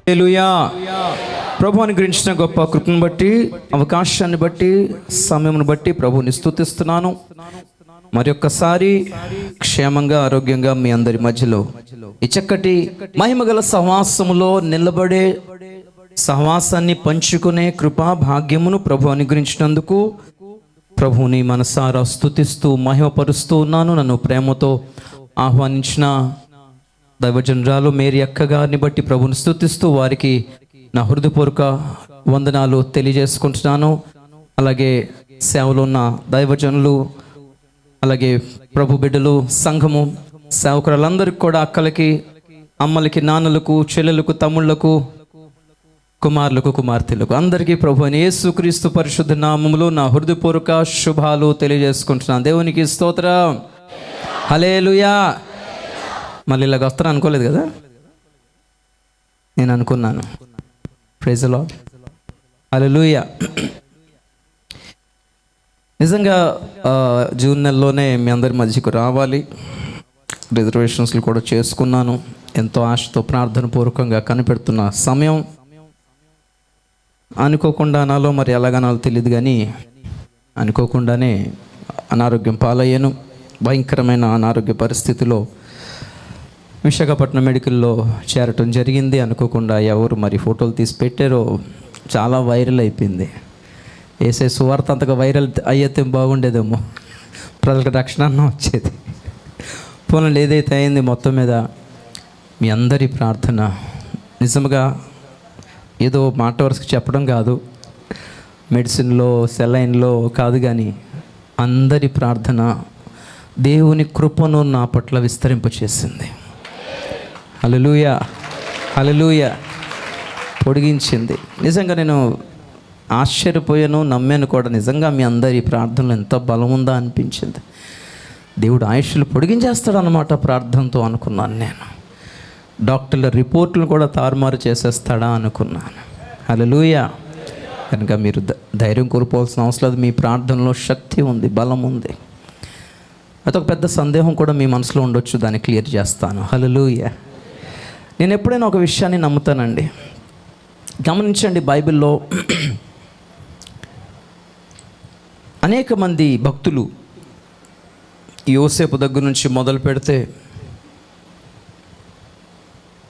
హల్లెలూయా. ప్రభు అనుగ్రహించిన గొప్ప కృపను బట్టి, అవకాశాన్ని బట్టి, సమయమును బట్టి ప్రభువుని స్తుతిస్తున్నాను. మరి ఒక్కసారి క్షేమంగా ఆరోగ్యంగా మీ అందరి మధ్యలో ఈ చక్కటి మహిమగల సహవాసములో నిలబడే, సహవాసాన్ని పంచుకునే కృపా భాగ్యమును ప్రభు అనుగ్రహించినందుకు ప్రభువుని మనసారా స్తుతిస్తూ మహిమపరుస్తూ ఉన్నాను. నన్ను ప్రేమతో ఆహ్వానించిన దైవజనరాలు మేరీ అక్క గారిని బట్టి ప్రభుని స్తుతిస్తూ వారికి నా హృదయపూర్వక వందనాలు తెలియజేసుకుంటున్నాను. అలాగే సేవలో ఉన్న దైవజనులు, అలాగే ప్రభు బిడ్డలు, సంఘము సేవకులందరికీ కూడా, అక్కలకి, అమ్మలకి, నాన్నలకు, చెల్లెలకు, తమ్ముళ్లకు, కుమారులకు, కుమార్తెలకు అందరికీ ప్రభు అయిన యేసుక్రీస్తు పరిశుద్ధ నామములో నా హృదయపూర్వక శుభాలు తెలియజేసుకుంటున్నాను. దేవునికి స్తోత్రం. హల్లెలూయా. మళ్ళీ ఇలాగ వస్తాను అనుకోలేదు కదా, నేను అనుకున్నాను. Praise the lord. హల్లెలూయా. నిజంగా జూన్ నెలలోనే మీ అందరి మధ్యకు రావాలి. రిజర్వేషన్స్లు కూడా చేసుకున్నాను. ఎంతో ఆశతో ప్రార్థన పూర్వకంగా కనిపెడుతున్న సమయం. అనుకోకుండా నాలో మరి ఎలాగనాలో తెలియదు కానీ అనుకోకుండానే అనారోగ్యం పాలయ్యాను. భయంకరమైన అనారోగ్య పరిస్థితిలో విశాఖపట్నం మెడికల్లో చేరటం జరిగింది. అనుకోకుండా ఎవరు మరి ఫోటోలు తీసి పెట్టారో చాలా వైరల్ అయిపోయింది. వేసే సువార్త అంతగా వైరల్ అయ్యితే బాగుండేదేమో, ప్రజలకు రక్షణ అన్న వచ్చేది. పోనీ ఏదైతే అయింది, మొత్తం మీద మీ అందరి ప్రార్థన నిజంగా ఏదో మాట వరుసకు చెప్పడం కాదు, మెడిసిన్లో సెలైన్లో కాదు, కానీ అందరి ప్రార్థన దేవుని కృపను నా పట్ల విస్తరింపచేసింది. హల్లెలూయా, హల్లెలూయా. పొడిగించింది. నిజంగా నేను ఆశ్చర్యపోయాను, నమ్మాను కూడా. నిజంగా మీ అందరి ప్రార్థనలో ఎంత బలం ఉందా అనిపించింది. దేవుడు ఆయుష్లు పొడిగించేస్తాడు అన్నమాట ప్రార్థనతో అనుకున్నాను నేను. డాక్టర్ల రిపోర్టులు కూడా తారుమారు చేసేస్తాడా అనుకున్నాను. హల్లెలూయా. కనుక మీరు ధైర్యం కోల్పోవాల్సిన అవసరం లేదు. మీ ప్రార్థనలో శక్తి ఉంది, బలం ఉంది. అదొక పెద్ద సందేహం కూడా మీ మనసులో ఉండొచ్చు, దాన్ని క్లియర్ చేస్తాను. హల్లెలూయా. నేను ఎప్పుడైనా ఒక విషయాన్ని నమ్ముతానండి. గమనించండి, బైబిల్లో అనేక మంది భక్తులు, యోసేపు దగ్గర నుంచి మొదలు పెడితే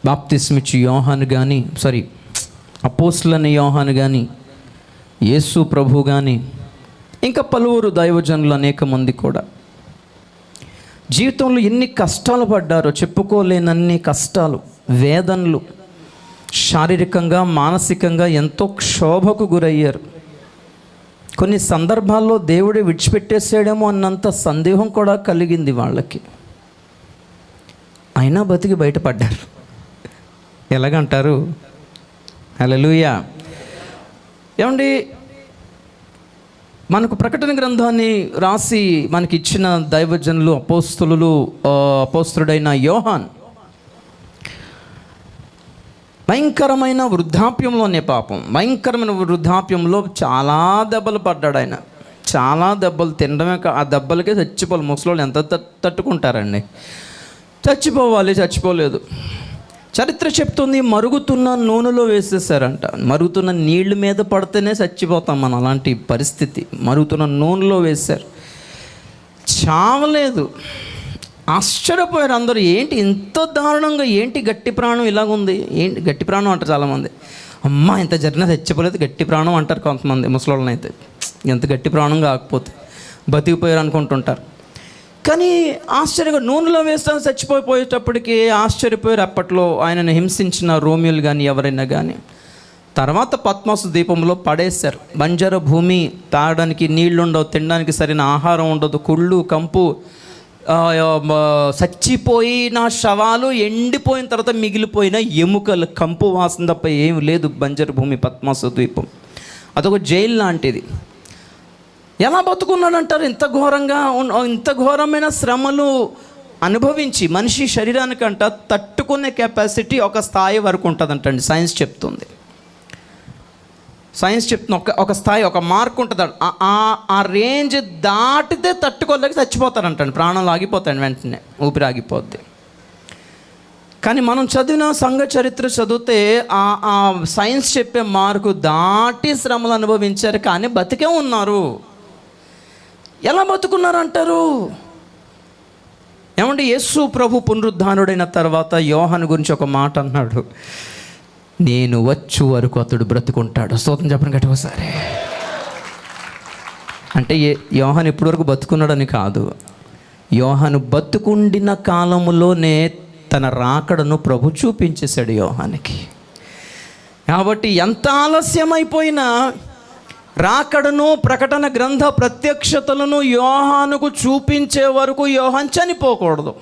బాప్తిస్మిచ్చి యోహాను కానీ, అపోస్తులైన యోహాను కానీ, యేసు ప్రభు కానీ, ఇంకా పలువురు దైవజనులు అనేక మంది కూడా జీవితంలో ఎన్ని కష్టాలు పడ్డారో, చెప్పుకోలేనన్ని కష్టాలు, వేదనలు, శారీరకంగా మానసికంగా ఎంతో క్షోభకు గురయ్యారు. కొన్ని సందర్భాల్లో దేవుడే విడిచిపెట్టేసాడేమో అన్నంత సందేహం కూడా కలిగింది వాళ్ళకి. అయినా బతికి బయటపడ్డారు. ఎలాగంటారు? హల్లెలూయా. ఏమండి, మనకు ప్రకటన గ్రంథాన్ని రాసి మనకి ఇచ్చిన దైవజనులు, అపోస్తుడైన యోహాన్ భయంకరమైన వృద్ధాప్యంలోనే, భయంకరమైన వృద్ధాప్యంలో చాలా దెబ్బలు పడ్డాడు ఆయన. చాలా దెబ్బలు తినడమే, ఆ దెబ్బలకే చచ్చిపోవాలి. ముసలోళ్ళు ఎంత తట్టుకుంటారండి. చచ్చిపోలేదు. చరిత్ర చెప్తుంది, మరుగుతున్న నూనెలో వేసేసారంట. మరుగుతున్న నీళ్ళ మీద పడితేనే చచ్చిపోతాం మనం, అలాంటి పరిస్థితి. మరుగుతున్న నూనెలో వేశారు, చావలేదు. ఆశ్చర్యపోయారు అందరూ. ఏంటి ఇంత దారుణంగా, ఏంటి గట్టి ప్రాణం ఇలాగుంది, ఏంటి గట్టి ప్రాణం అంటారు చాలామంది. అమ్మ ఇంత జరిగినా చచ్చిపోలేదు గట్టి ప్రాణం అంటారు కొంతమంది ముసలోళ్ళని. అయితే ఎంత గట్టి ప్రాణం కాకపోతే బతికిపోయారు అనుకుంటుంటారు. కానీ ఆశ్చర్యంగా నూనెలో వేస్తాను చచ్చిపోయేటప్పటికి ఆశ్చర్యపోయారు. అప్పట్లో ఆయనను హింసించిన రోమియోలు కానీ ఎవరైనా కానీ. తర్వాత పద్మసు ద్వీపంలో పడేశారు. బంజరు భూమి, తాగడానికి నీళ్లు ఉండవు, తినడానికి సరైన ఆహారం ఉండదు, కుళ్ళు కంపు, చచ్చిపోయిన శవాలు, ఎండిపోయిన తర్వాత మిగిలిపోయిన ఎముకలు, కంపు వాసన తప్ప ఏమి లేదు బంజరు భూమి, పద్మసు ద్వీపం. అదొక జైలు లాంటిది. ఎలా బతుకున్నాడంటారు? ఇంత ఘోరమైన శ్రమలు అనుభవించి మనిషి శరీరానికంట తట్టుకునే కెపాసిటీ ఒక స్థాయి వరకు ఉంటుందంటండి. సైన్స్ చెప్తుంది. ఒక స్థాయి, ఒక మార్క్ ఉంటుంది. ఆ రేంజ్ దాటితే తట్టుకోలేక చచ్చిపోతారంటండి. ప్రాణాలు ఆగిపోతాయండి, వెంటనే ఊపిరి ఆగిపోద్ది. కానీ మనం చదివిన సంఘ చరిత్ర చదివితే ఆ సైన్స్ చెప్పే మార్కు దాటి శ్రమలు అనుభవించారు, కానీ బతికే ఉన్నారు. ఎలా బతుకున్నారు అంటారు? ఏమంటే యేసు ప్రభు పునరుద్ధానుడైన తర్వాత యోహాను గురించి ఒక మాట అన్నాడు, నేను వచ్చు వరకు అతడు బ్రతుకుంటాడు. స్తోత్రం చెప్పండి గట్టిగా ఒకసారి. అంటే యోహాను ఇప్పటి వరకు బతుకున్నాడని కాదు, యోహాను బతుకుండిన కాలములోనే తన రాకడను ప్రభు చూపించేశాడు యోహానికి. కాబట్టి ఎంత ఆలస్యమైపోయినా రాకడను, ప్రకటన గ్రంథ ప్రత్యక్షతలను యోహానుకు చూపించే వరకు యోహాన్ చనిపోకూడదు.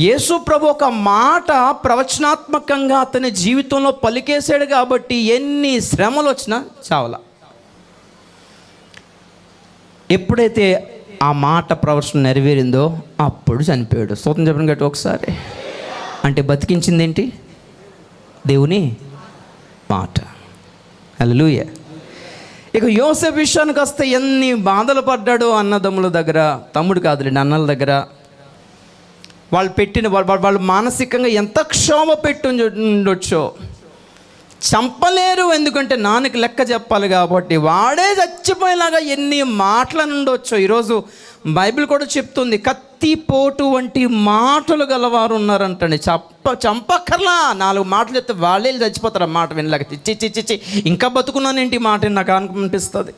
యేసు ప్రభు ఒక మాట ప్రవచనాత్మకంగా అతని జీవితంలో పలికేశాడు కాబట్టి ఎన్ని శ్రమలు వచ్చినా చావలా. ఎప్పుడైతే ఆ మాట ప్రవచనం నెరవేరిందో అప్పుడు చనిపోయాడు. స్తోత్రం చెప్పండి గట్టి ఒకసారి. అంటే బతికించింది ఏంటి? దేవుని మాట. హల్లెలూయా. ఇక యోసేపు విషయానికి వస్తే ఎన్ని బాధలు పడ్డాడో అన్నదమ్ముల దగ్గర, తమ్ముడు కాదులేండి అన్నల దగ్గర. వాళ్ళు పెట్టిన వాళ్ళు మానసికంగా ఎంత క్షోభ పెట్టి ఉండొచ్చో. చంపలేరు, ఎందుకంటే నాన్నకి లెక్క చెప్పాలి కాబట్టి. వాడే చచ్చిపోయేలాగా ఎన్ని మాటలు ఉండొచ్చో. ఈరోజు బైబిల్ కూడా చెప్తుంది, కత్తిపోటు వంటి మాటలు గలవారు ఉన్నారంటండి. చంపక్కర్లా, 4 మాటలు చెప్తే వాళ్ళే చచ్చిపోతారు. ఆ మాట వినలేక చిచ్చి ఇంకా బతుకున్నానేంటి మాట నాకు అనిపిస్తుంది.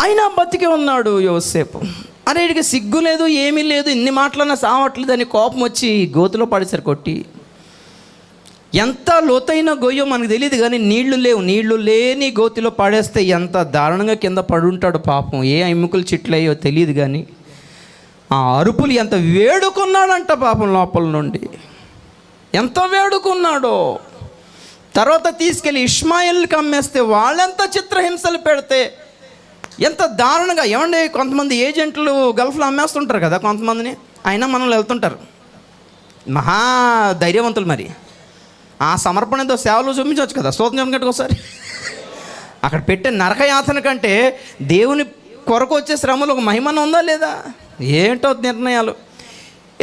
అయినా బతికే ఉన్నాడు యోసేపు. అరే వీడికి సిగ్గు లేదు, ఏమీ లేదు, ఇన్ని మాటలన్నా సావట్లేదు అని కోపం వచ్చి గోతులో పడేసారు కొట్టి. ఎంత లోతైన గొయ్యో మనకు తెలియదు, కానీ నీళ్లు లేని గోతిలో పడేస్తే ఎంత దారుణంగా కింద పడుంటాడు పాపం. ఏ ఎముకలు చిట్లయ్యో తెలియదు, కానీ ఆ అరుపులు ఎంత వేడుకున్నాడంట పాపం లోపల నుండి, ఎంత వేడుకున్నాడో. తర్వాత తీసుకెళ్ళి ఇష్మాయిల్కి అమ్మేస్తే వాళ్ళెంత చిత్రహింసలు పెడితే ఎంత దారుణంగా. ఏమండి, కొంతమంది ఏజెంట్లు గల్ఫ్లో అమ్మేస్తుంటారు కదా కొంతమందిని, అయినా మనల్ని వెళ్తుంటారు. మహా ధైర్యవంతులు. మరి ఆ సమర్పణతో సేవలు చూపించవచ్చు కదా. స్తోత్రం కంటే ఒకసారి. అక్కడ పెట్టే నరకయాతన కంటే దేవుని కొరకు వచ్చే శ్రమలు ఒక మహిమన ఉందా లేదా? ఏంటో నిర్ణయాలు.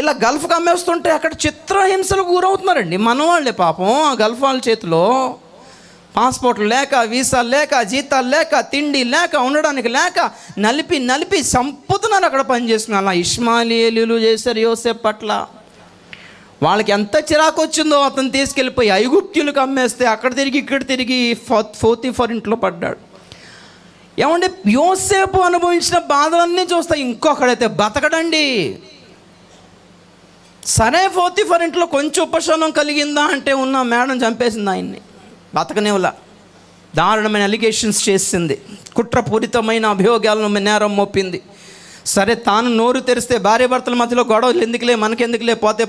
ఇలా గల్ఫ్కి అమ్మేస్తుంటే అక్కడ చిత్రహింసలకు గురవుతున్నారండి మన వాళ్ళే పాపం. ఆ గల్ఫ్ వాళ్ళ చేతిలో పాస్పోర్ట్లు లేక, వీసాలు లేక, జీతాలు లేక, తిండి లేక, ఉండడానికి లేక నలిపి చంపుతున్నారు అక్కడ పనిచేస్తున్నారు. అలా ఇష్మాయిలీలు చేశారు యోసేపు పట్ల. వాళ్ళకి ఎంత చిరాకు వచ్చిందో అతను తీసుకెళ్ళిపోయి ఐగుప్తులకు అమ్మేస్తే అక్కడ తిరిగి ఇక్కడ తిరిగి పోతీఫర్ ఇంట్లో పడ్డాడు. ఏమంటే యోసేపు అనుభవించిన బాధలన్నీ చూస్తే ఇంకొకడైతే బతకడండి. సరే పోతీఫర్ ఇంట్లో కొంచెం ఉపశమనం కలిగిందా అంటే ఉన్న మేడం చంపేసింది ఆయన్ని, బతకనేవలా. దారుణమైన అలిగేషన్స్ చేసింది, కుట్రపూరితమైన అభియోగాలను నేరం మోపింది. సరే తాను నోరు తెరిస్తే భార్య భర్తల మధ్యలో గొడవలు ఎందుకులే, మనకెందుకులే, పోతే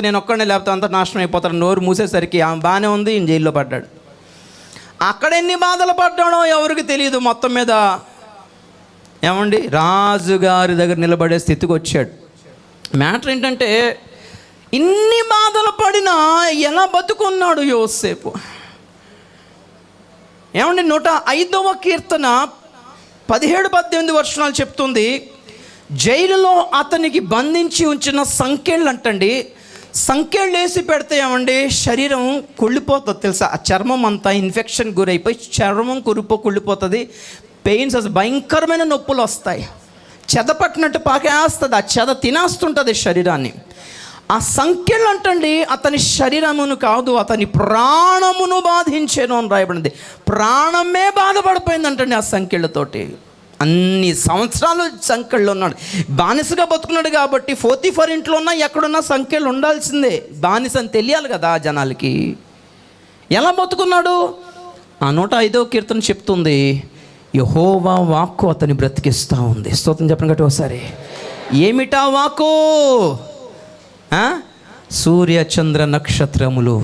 నేను ఒక్కడే, లేకపోతే అంతా నాశనం అయిపోతాను. నోరు మూసేసరికి ఆమె బాగానే ఉంది, ఈయన జైల్లో పడ్డాడు. అక్కడ ఎన్ని బాధలు పడ్డాడో ఎవరికి తెలియదు. మొత్తం మీద ఏమండి రాజుగారి దగ్గర నిలబడే స్థితికి వచ్చాడు. మ్యాటర్ ఏంటంటే ఇన్ని బాధలు పడినా ఎలా బతుకున్నాడు యోసేపు. ఏమండి 105వ కీర్తన 17-18 వచనాలు చెప్తుంది, జైలులో అతనికి బంధించి ఉంచిన సంకెళ్ళు అంటండి. సంకెళ్ళు వేసి పెడితే ఏమండి శరీరం కుళ్ళిపోతుంది తెలుసా. ఆ చర్మం అంతా ఇన్ఫెక్షన్ గురైపోయి చర్మం కుళ్ళిపోతుంది. పెయిన్స్, భయంకరమైన నొప్పులు వస్తాయి. చెద పట్టినట్టు పాకేస్తుంది, ఆ చెద తినేస్తుంటుంది శరీరాన్ని. ఆ సంఖ్యలు అంటండి అతని శరీరమును కాదు, అతని ప్రాణమును బాధించేను అని రాయబడింది. ప్రాణమే బాధపడిపోయిందంటండి ఆ సంఖ్యలతోటి. అన్ని సంవత్సరాలు సంఖ్యలు ఉన్నాడు, బానిసగా బతుకున్నాడు. కాబట్టి పోతీఫర్ ఇంట్లో ఉన్నా ఎక్కడున్నా సంఖ్యలు ఉండాల్సిందే. బానిస అని తెలియాలి కదా జనాలకి. ఎలా బతుకున్నాడు? ఆ 105వ కీర్తన చెప్తుంది, యెహోవా వాక్కు అతని బ్రతికిస్తూ ఉంది. స్తోత్రం చెప్పండి గట్టి ఒకసారి. ఏమిటా వాక్కు? సూర్య చంద్ర నక్షత్రములు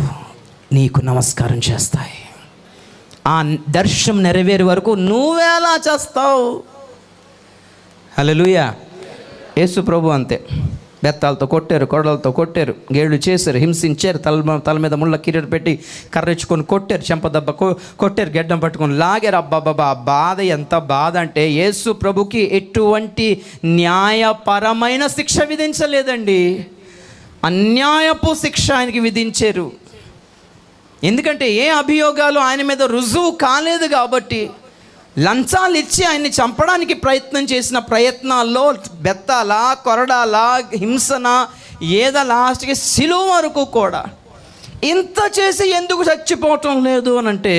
నీకు నమస్కారం చేస్తాయి. ఆ దర్శనం నెరవేరే వరకు నువ్వేలా చేస్తావు? హల్లెలూయా. యేసు ప్రభు అంతే. బెత్తాలతో కొట్టారు, కొడలతో కొట్టారు, గేళ్ళు చేశారు, హింసించారు, తల మీద ముళ్ళ కిరీట పెట్టి కర్రెచ్చుకొని కొట్టారు, చెంపదెబ్బ కొట్టారు, గెడ్డం పట్టుకొని లాగారు. అబ్బాబ్బా బాధ ఎంత బాధ అంటే యేసు ప్రభుకి ఎటువంటి న్యాయపరమైన శిక్ష విధించలేదండి. అన్యాయపు శిక్ష ఆయనకి విధించారు. ఎందుకంటే ఏ అభియోగాలు ఆయన మీద రుజువు కాలేదు కాబట్టి. లంచాలు ఇచ్చి ఆయన్ని చంపడానికి ప్రయత్నం చేసిన ప్రయత్నాల్లో బెత్తాలా, కొరడాలా, హింసన, ఏద లాస్ట్కి సిలువ వరకు కూడా. ఇంత చేసి ఎందుకు చచ్చిపోవటం లేదు అని అంటే,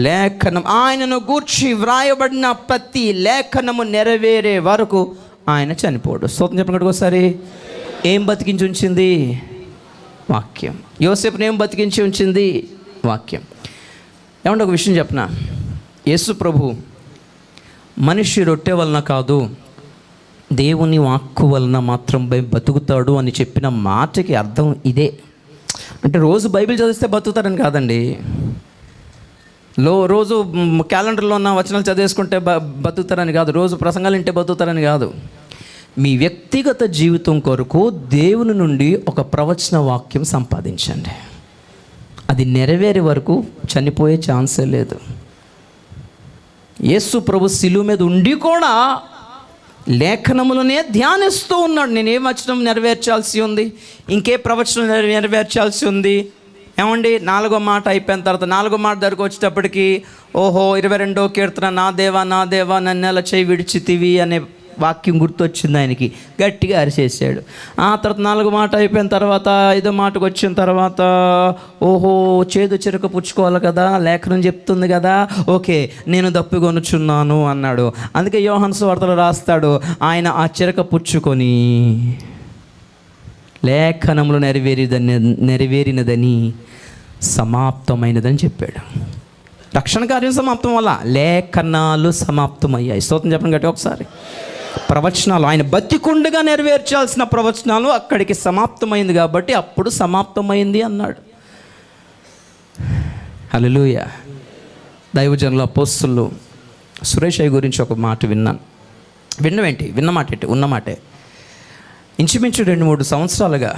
లేఖనం ఆయనను గూర్చి వ్రాయబడిన ప్రతి లేఖనము నెరవేరే వరకు ఆయన చనిపోడు. స్తోత్రం చెప్పండి ఒకసారి. ఏం బతికించి ఉంచింది? వాక్యం. యోసేపుని ఏం బతికించి ఉంచింది? వాక్యం. ఏమంటే ఒక విషయం చెప్పనా, యేసు ప్రభు మనిషి రొట్టె వలన కాదు దేవుని వాక్కు వలన మాత్రం బతుకుతాడు అని చెప్పిన మాటకి అర్థం ఇదే. అంటే రోజు బైబిల్ చదివిస్తే బతుకుతారని కాదండి. రోజు క్యాలెండర్లో ఉన్న వచనాలు చదివేసుకుంటే బతుకుతారని కాదు. రోజు ప్రసంగాలు వింటే బతుకుతారని కాదు. మీ వ్యక్తిగత జీవితం కొరకు దేవుని నుండి ఒక ప్రవచన వాక్యం సంపాదించండి. అది నెరవేరే వరకు చనిపోయే ఛాన్సే లేదు. యేసు ప్రభు శిలువ మీద ఉండి కూడా లేఖనములనే ధ్యానిస్తూ ఉన్నాడు. నేనేం వచనం నెరవేర్చాల్సి ఉంది, ఇంకే ప్రవచనం నెరవేర్చాల్సి ఉంది. ఏమండి, 4వ మాట అయిపోయిన తర్వాత 4వ మాట దగ్గరకు వచ్చేటప్పటికి 22వ కీర్తన, నా దేవా నన్నెలా చేయి విడిచితివి అనే వాక్యం గుర్తొచ్చింది ఆయనకి. గట్టిగా అరిచేసాడు. ఆ తర్వాత 4వ మాట అయిపోయిన తర్వాత 5వ మాటకు వచ్చిన తర్వాత చేదు చిరక పుచ్చుకోవాలి కదా, లేఖనం చెప్తుంది కదా, ఓకే నేను దప్పికొనుచున్నాను అన్నాడు. అందుకే యోహాను సువార్తలో రాస్తాడు, ఆయన ఆ చిరక పుచ్చుకొని లేఖనములు నెరవేరినదని సమాప్తమైనదని చెప్పాడు. రక్షణ కార్యం సమాప్తం వల్ల లేఖనాలు సమాప్తమయ్యాయి. స్తోత్రం చెప్పండి గట్టి ఒకసారి. ప్రవచనాలు ఆయన బతికుండగా నెరవేర్చాల్సిన ప్రవచనాలు అక్కడికి సమాప్తమైంది కాబట్టి అప్పుడు సమాప్తమైంది అన్నాడు. హల్లెలూయా. దైవజనుల అపోస్తలులు సురేష్ అయ్య గురించి ఒక మాట విన్నాను. ఉన్న మాటే. ఇంచుమించు 2-3 సంవత్సరాలుగా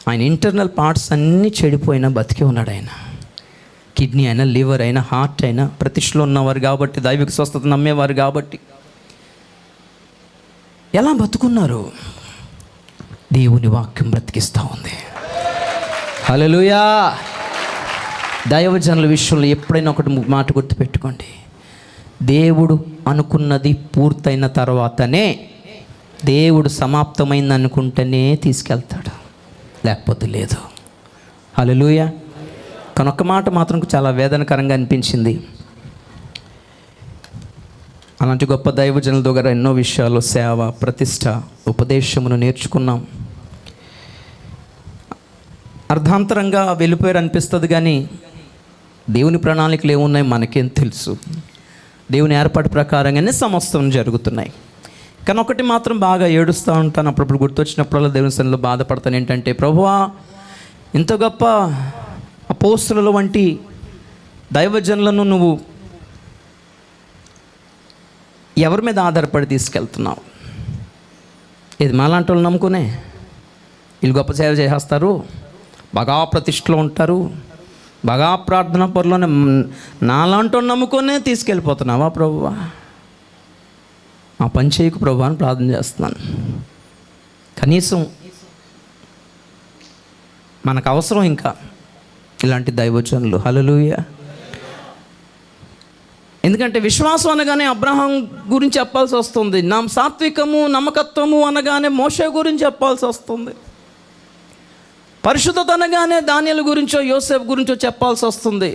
ఆయన ఇంటర్నల్ పార్ట్స్ అన్నీ చెడిపోయినా బతికి ఉన్నాడు. ఆయన కిడ్నీ అయినా, లివర్ అయినా, హార్ట్ అయినా ప్రతిష్టలో ఉన్నవారు కాబట్టి, దైవిక స్వస్థత నమ్మేవారు కాబట్టి ఎలా బతుకున్నారు? దేవుని వాక్యం బ్రతికిస్తూ ఉంది. హల్లెలూయా. దైవజనుల విషయంలో ఎప్పుడైనా ఒకటి మాట గుర్తుపెట్టుకోండి, దేవుడు అనుకున్నది పూర్తయిన తర్వాతనే, దేవుడు సమాప్తమైంది అనుకుంటేనే తీసుకెళ్తాడు, లేకపోతే లేదు. హల్లెలూయా. కానీ ఒక్క మాట మాత్రం చాలా వేదనకరంగా అనిపించింది. అలాంటి గొప్ప దైవజనుల దగ్గర ఎన్నో విషయాలు, సేవ, ప్రతిష్ట, ఉపదేశమును నేర్చుకున్నాం. అర్ధాంతరంగా వెళ్ళిపోయారు అనిపిస్తుంది, కానీ దేవుని ప్రణాళికలు ఏమున్నాయి మనకేం తెలుసు. దేవుని ఏర్పాటు ప్రకారంగానే సమస్తం జరుగుతున్నాయి. కానీ ఒకటి మాత్రం బాగా ఏడుస్తూ ఉంటాను, అప్పుడప్పుడు గుర్తొచ్చినప్పుడల్లా దేవుని సన్నిధిలో బాధపడతాను. ఏంటంటే, ప్రభువా, ఇంత గొప్ప అపోస్తలుల వంటి దైవజనులను నువ్వు ఎవరి మీద ఆధారపడి తీసుకెళ్తున్నావు? ఇది మాలాంటి వాళ్ళు నమ్ముకునే వీళ్ళు గొప్ప సేవ చేసేస్తారు, బాగా ప్రతిష్టలో ఉంటారు, బాగా ప్రార్థన పరులోనే నాలాంటి వాళ్ళు నమ్ముకునే తీసుకెళ్ళిపోతున్నావా ప్రభువా? ఆ పని చేయకు ప్రభువా అని ప్రార్థన చేస్తున్నాను. కనీసం మనకు అవసరం ఇంకా ఇలాంటి దైవజనులు. హల్లెలూయా. ఎందుకంటే విశ్వాసం అనగానే అబ్రహాం గురించి చెప్పాల్సి వస్తుంది, సాత్వికము, నమ్మకత్వము అనగానే మోషే గురించి చెప్పాల్సి వస్తుంది, పరిశుద్ధత అనగానే దానియేలు గురించో యోసేపు గురించో చెప్పాల్సి వస్తుంది.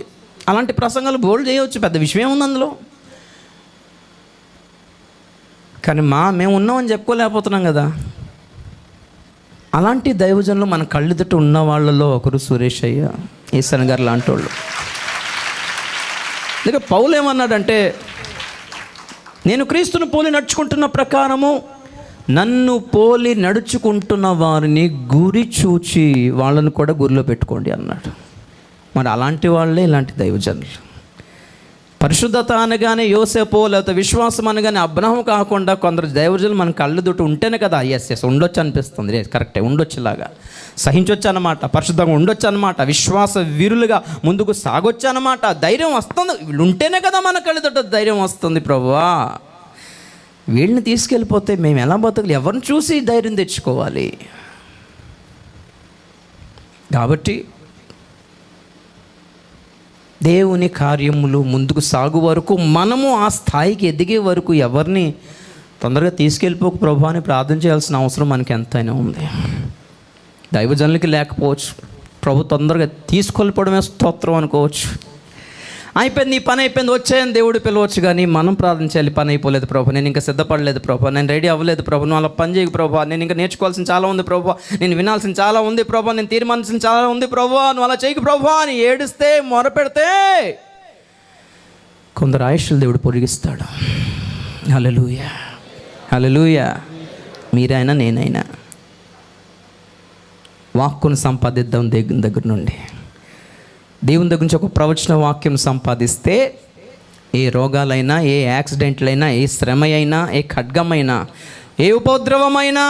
అలాంటి ప్రసంగాలు బోల్డ్ చేయవచ్చు, పెద్ద విషయం ఉంది అందులో. కానీ మేము ఉన్నామని చెప్పుకోలేకపోతున్నాం కదా. అలాంటి దైవజనులు మన కళ్ళెదుట ఉన్న వాళ్ళలో ఒకరు సురేష్ అయ్య, ఈసన్ గారు లాంటి వాళ్ళు. అందుకే పౌలు ఏమన్నాడంటే, నేను క్రీస్తును పోలి నడుచుకుంటున్న ప్రకారము నన్ను పోలి నడుచుకుంటున్న వారిని గురి చూచి వాళ్ళను కూడా గురిలో పెట్టుకోండి అన్నాడు. మరి అలాంటి వాళ్ళే ఇలాంటి దైవజనులు. పరిశుద్ధత అనగానే యోసేపు, లేకపోతే విశ్వాసం అనగానే అబ్రహాం కాకుండా కొందరు దైవజనులు మన కళ్ళు దుట్టు ఉంటేనే కదా ఎస్ ఉండొచ్చు అనిపిస్తుంది. కరెక్టే, ఉండొచ్చులాగా సహించవచ్చు అన్నమాట, పరిశుద్ధంగా ఉండొచ్చు అన్నమాట, విశ్వాస వీరులుగా ముందుకు సాగొచ్చు అన్నమాట. ధైర్యం వస్తుంది, వీళ్ళు ఉంటేనే కదా మన కళ్ళు దుట్టు ధైర్యం వస్తుంది. ప్రభువా, వీళ్ళని తీసుకెళ్ళిపోతే మేము ఎలా బతకాలి? ఎవరిని చూసి ధైర్యం తెచ్చుకోవాలి? కాబట్టి దేవుని కార్యములు ముందుకు సాగు వరకు, మనము ఆ స్థాయికి ఎదిగే వరకు ఎవరిని తొందరగా తీసుకెళ్ళిపోక ప్రభు అని ప్రార్థన చేయాల్సిన అవసరం మనకి ఎంతైనా ఉంది. దైవజనులకి లేకపోవచ్చు, ప్రభు తొందరగా తీసుకెళ్ళిపోవడమే స్తోత్రం అనుకోవచ్చు. అయిపోయింది, ఈ పని అయిపోయింది, వచ్చాయని దేవుడు పిలవచ్చు. కానీ మనం ప్రార్థన చేయాలి, పని అయిపోలేదు ప్రభు, నేను ఇంకా సిద్ధపడలేదు ప్రభు, నేను రెడీ అవ్వలేదు ప్రభు, నువ్వు అలా పని చేయకు ప్రభు, నేను ఇంకా నేర్చుకోవాల్సిన చాలా ఉంది ప్రభు, నేను వినాల్సిన చాలా ఉంది ప్రభు, నేను తీర్మానించిన చాలా ఉంది ప్రభు, నువ్వు అలా చేయకు ప్రభు అని ఏడిస్తే, మొరపెడితే కొందరు ఆయుష్లు దేవుడు పొడిగిస్తాడు. హల్లెలూయా, హల్లెలూయా. మీరైనా నేనైనా వాక్కును సంపాదిద్దాం దేవుని దగ్గర నుండి. దేవుని దగ్గర నుంచి ఒక ప్రవచన వాక్యం సంపాదిస్తే ఏ రోగాలైనా, ఏ యాక్సిడెంట్లైనా, ఏ శ్రమ అయినా, ఏ ఖడ్గమైనా, ఏ ఉపద్రవమైనా,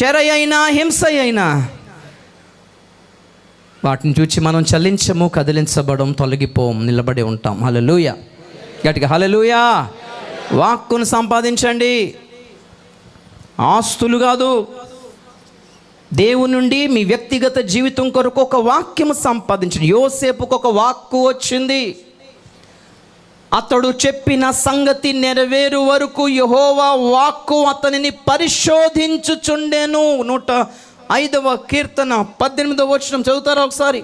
చెర అయినా, హింస అయినా, వాటిని చూచి మనం చలించము, కదిలించబడం, తొలగిపోం, నిలబడి ఉంటాం. హల్లెలూయా, గట్టిగా హల్లెలూయా. వాక్కును సంపాదించండి, ఆస్తులు కాదు. దేవుని నుండి మీ వ్యక్తిగత జీవితం కొరకు ఒక వాక్యము సంపాదించండి. యోసేపుకు ఒక వాక్కు వచ్చింది. అతడు చెప్పిన సంగతి నెరవేరు వరకు యెహోవా వాక్కు అతనిని పరిశోధించుచుండెను. 105వ కీర్తన 18వ వచనం చదువుతారా ఒకసారి?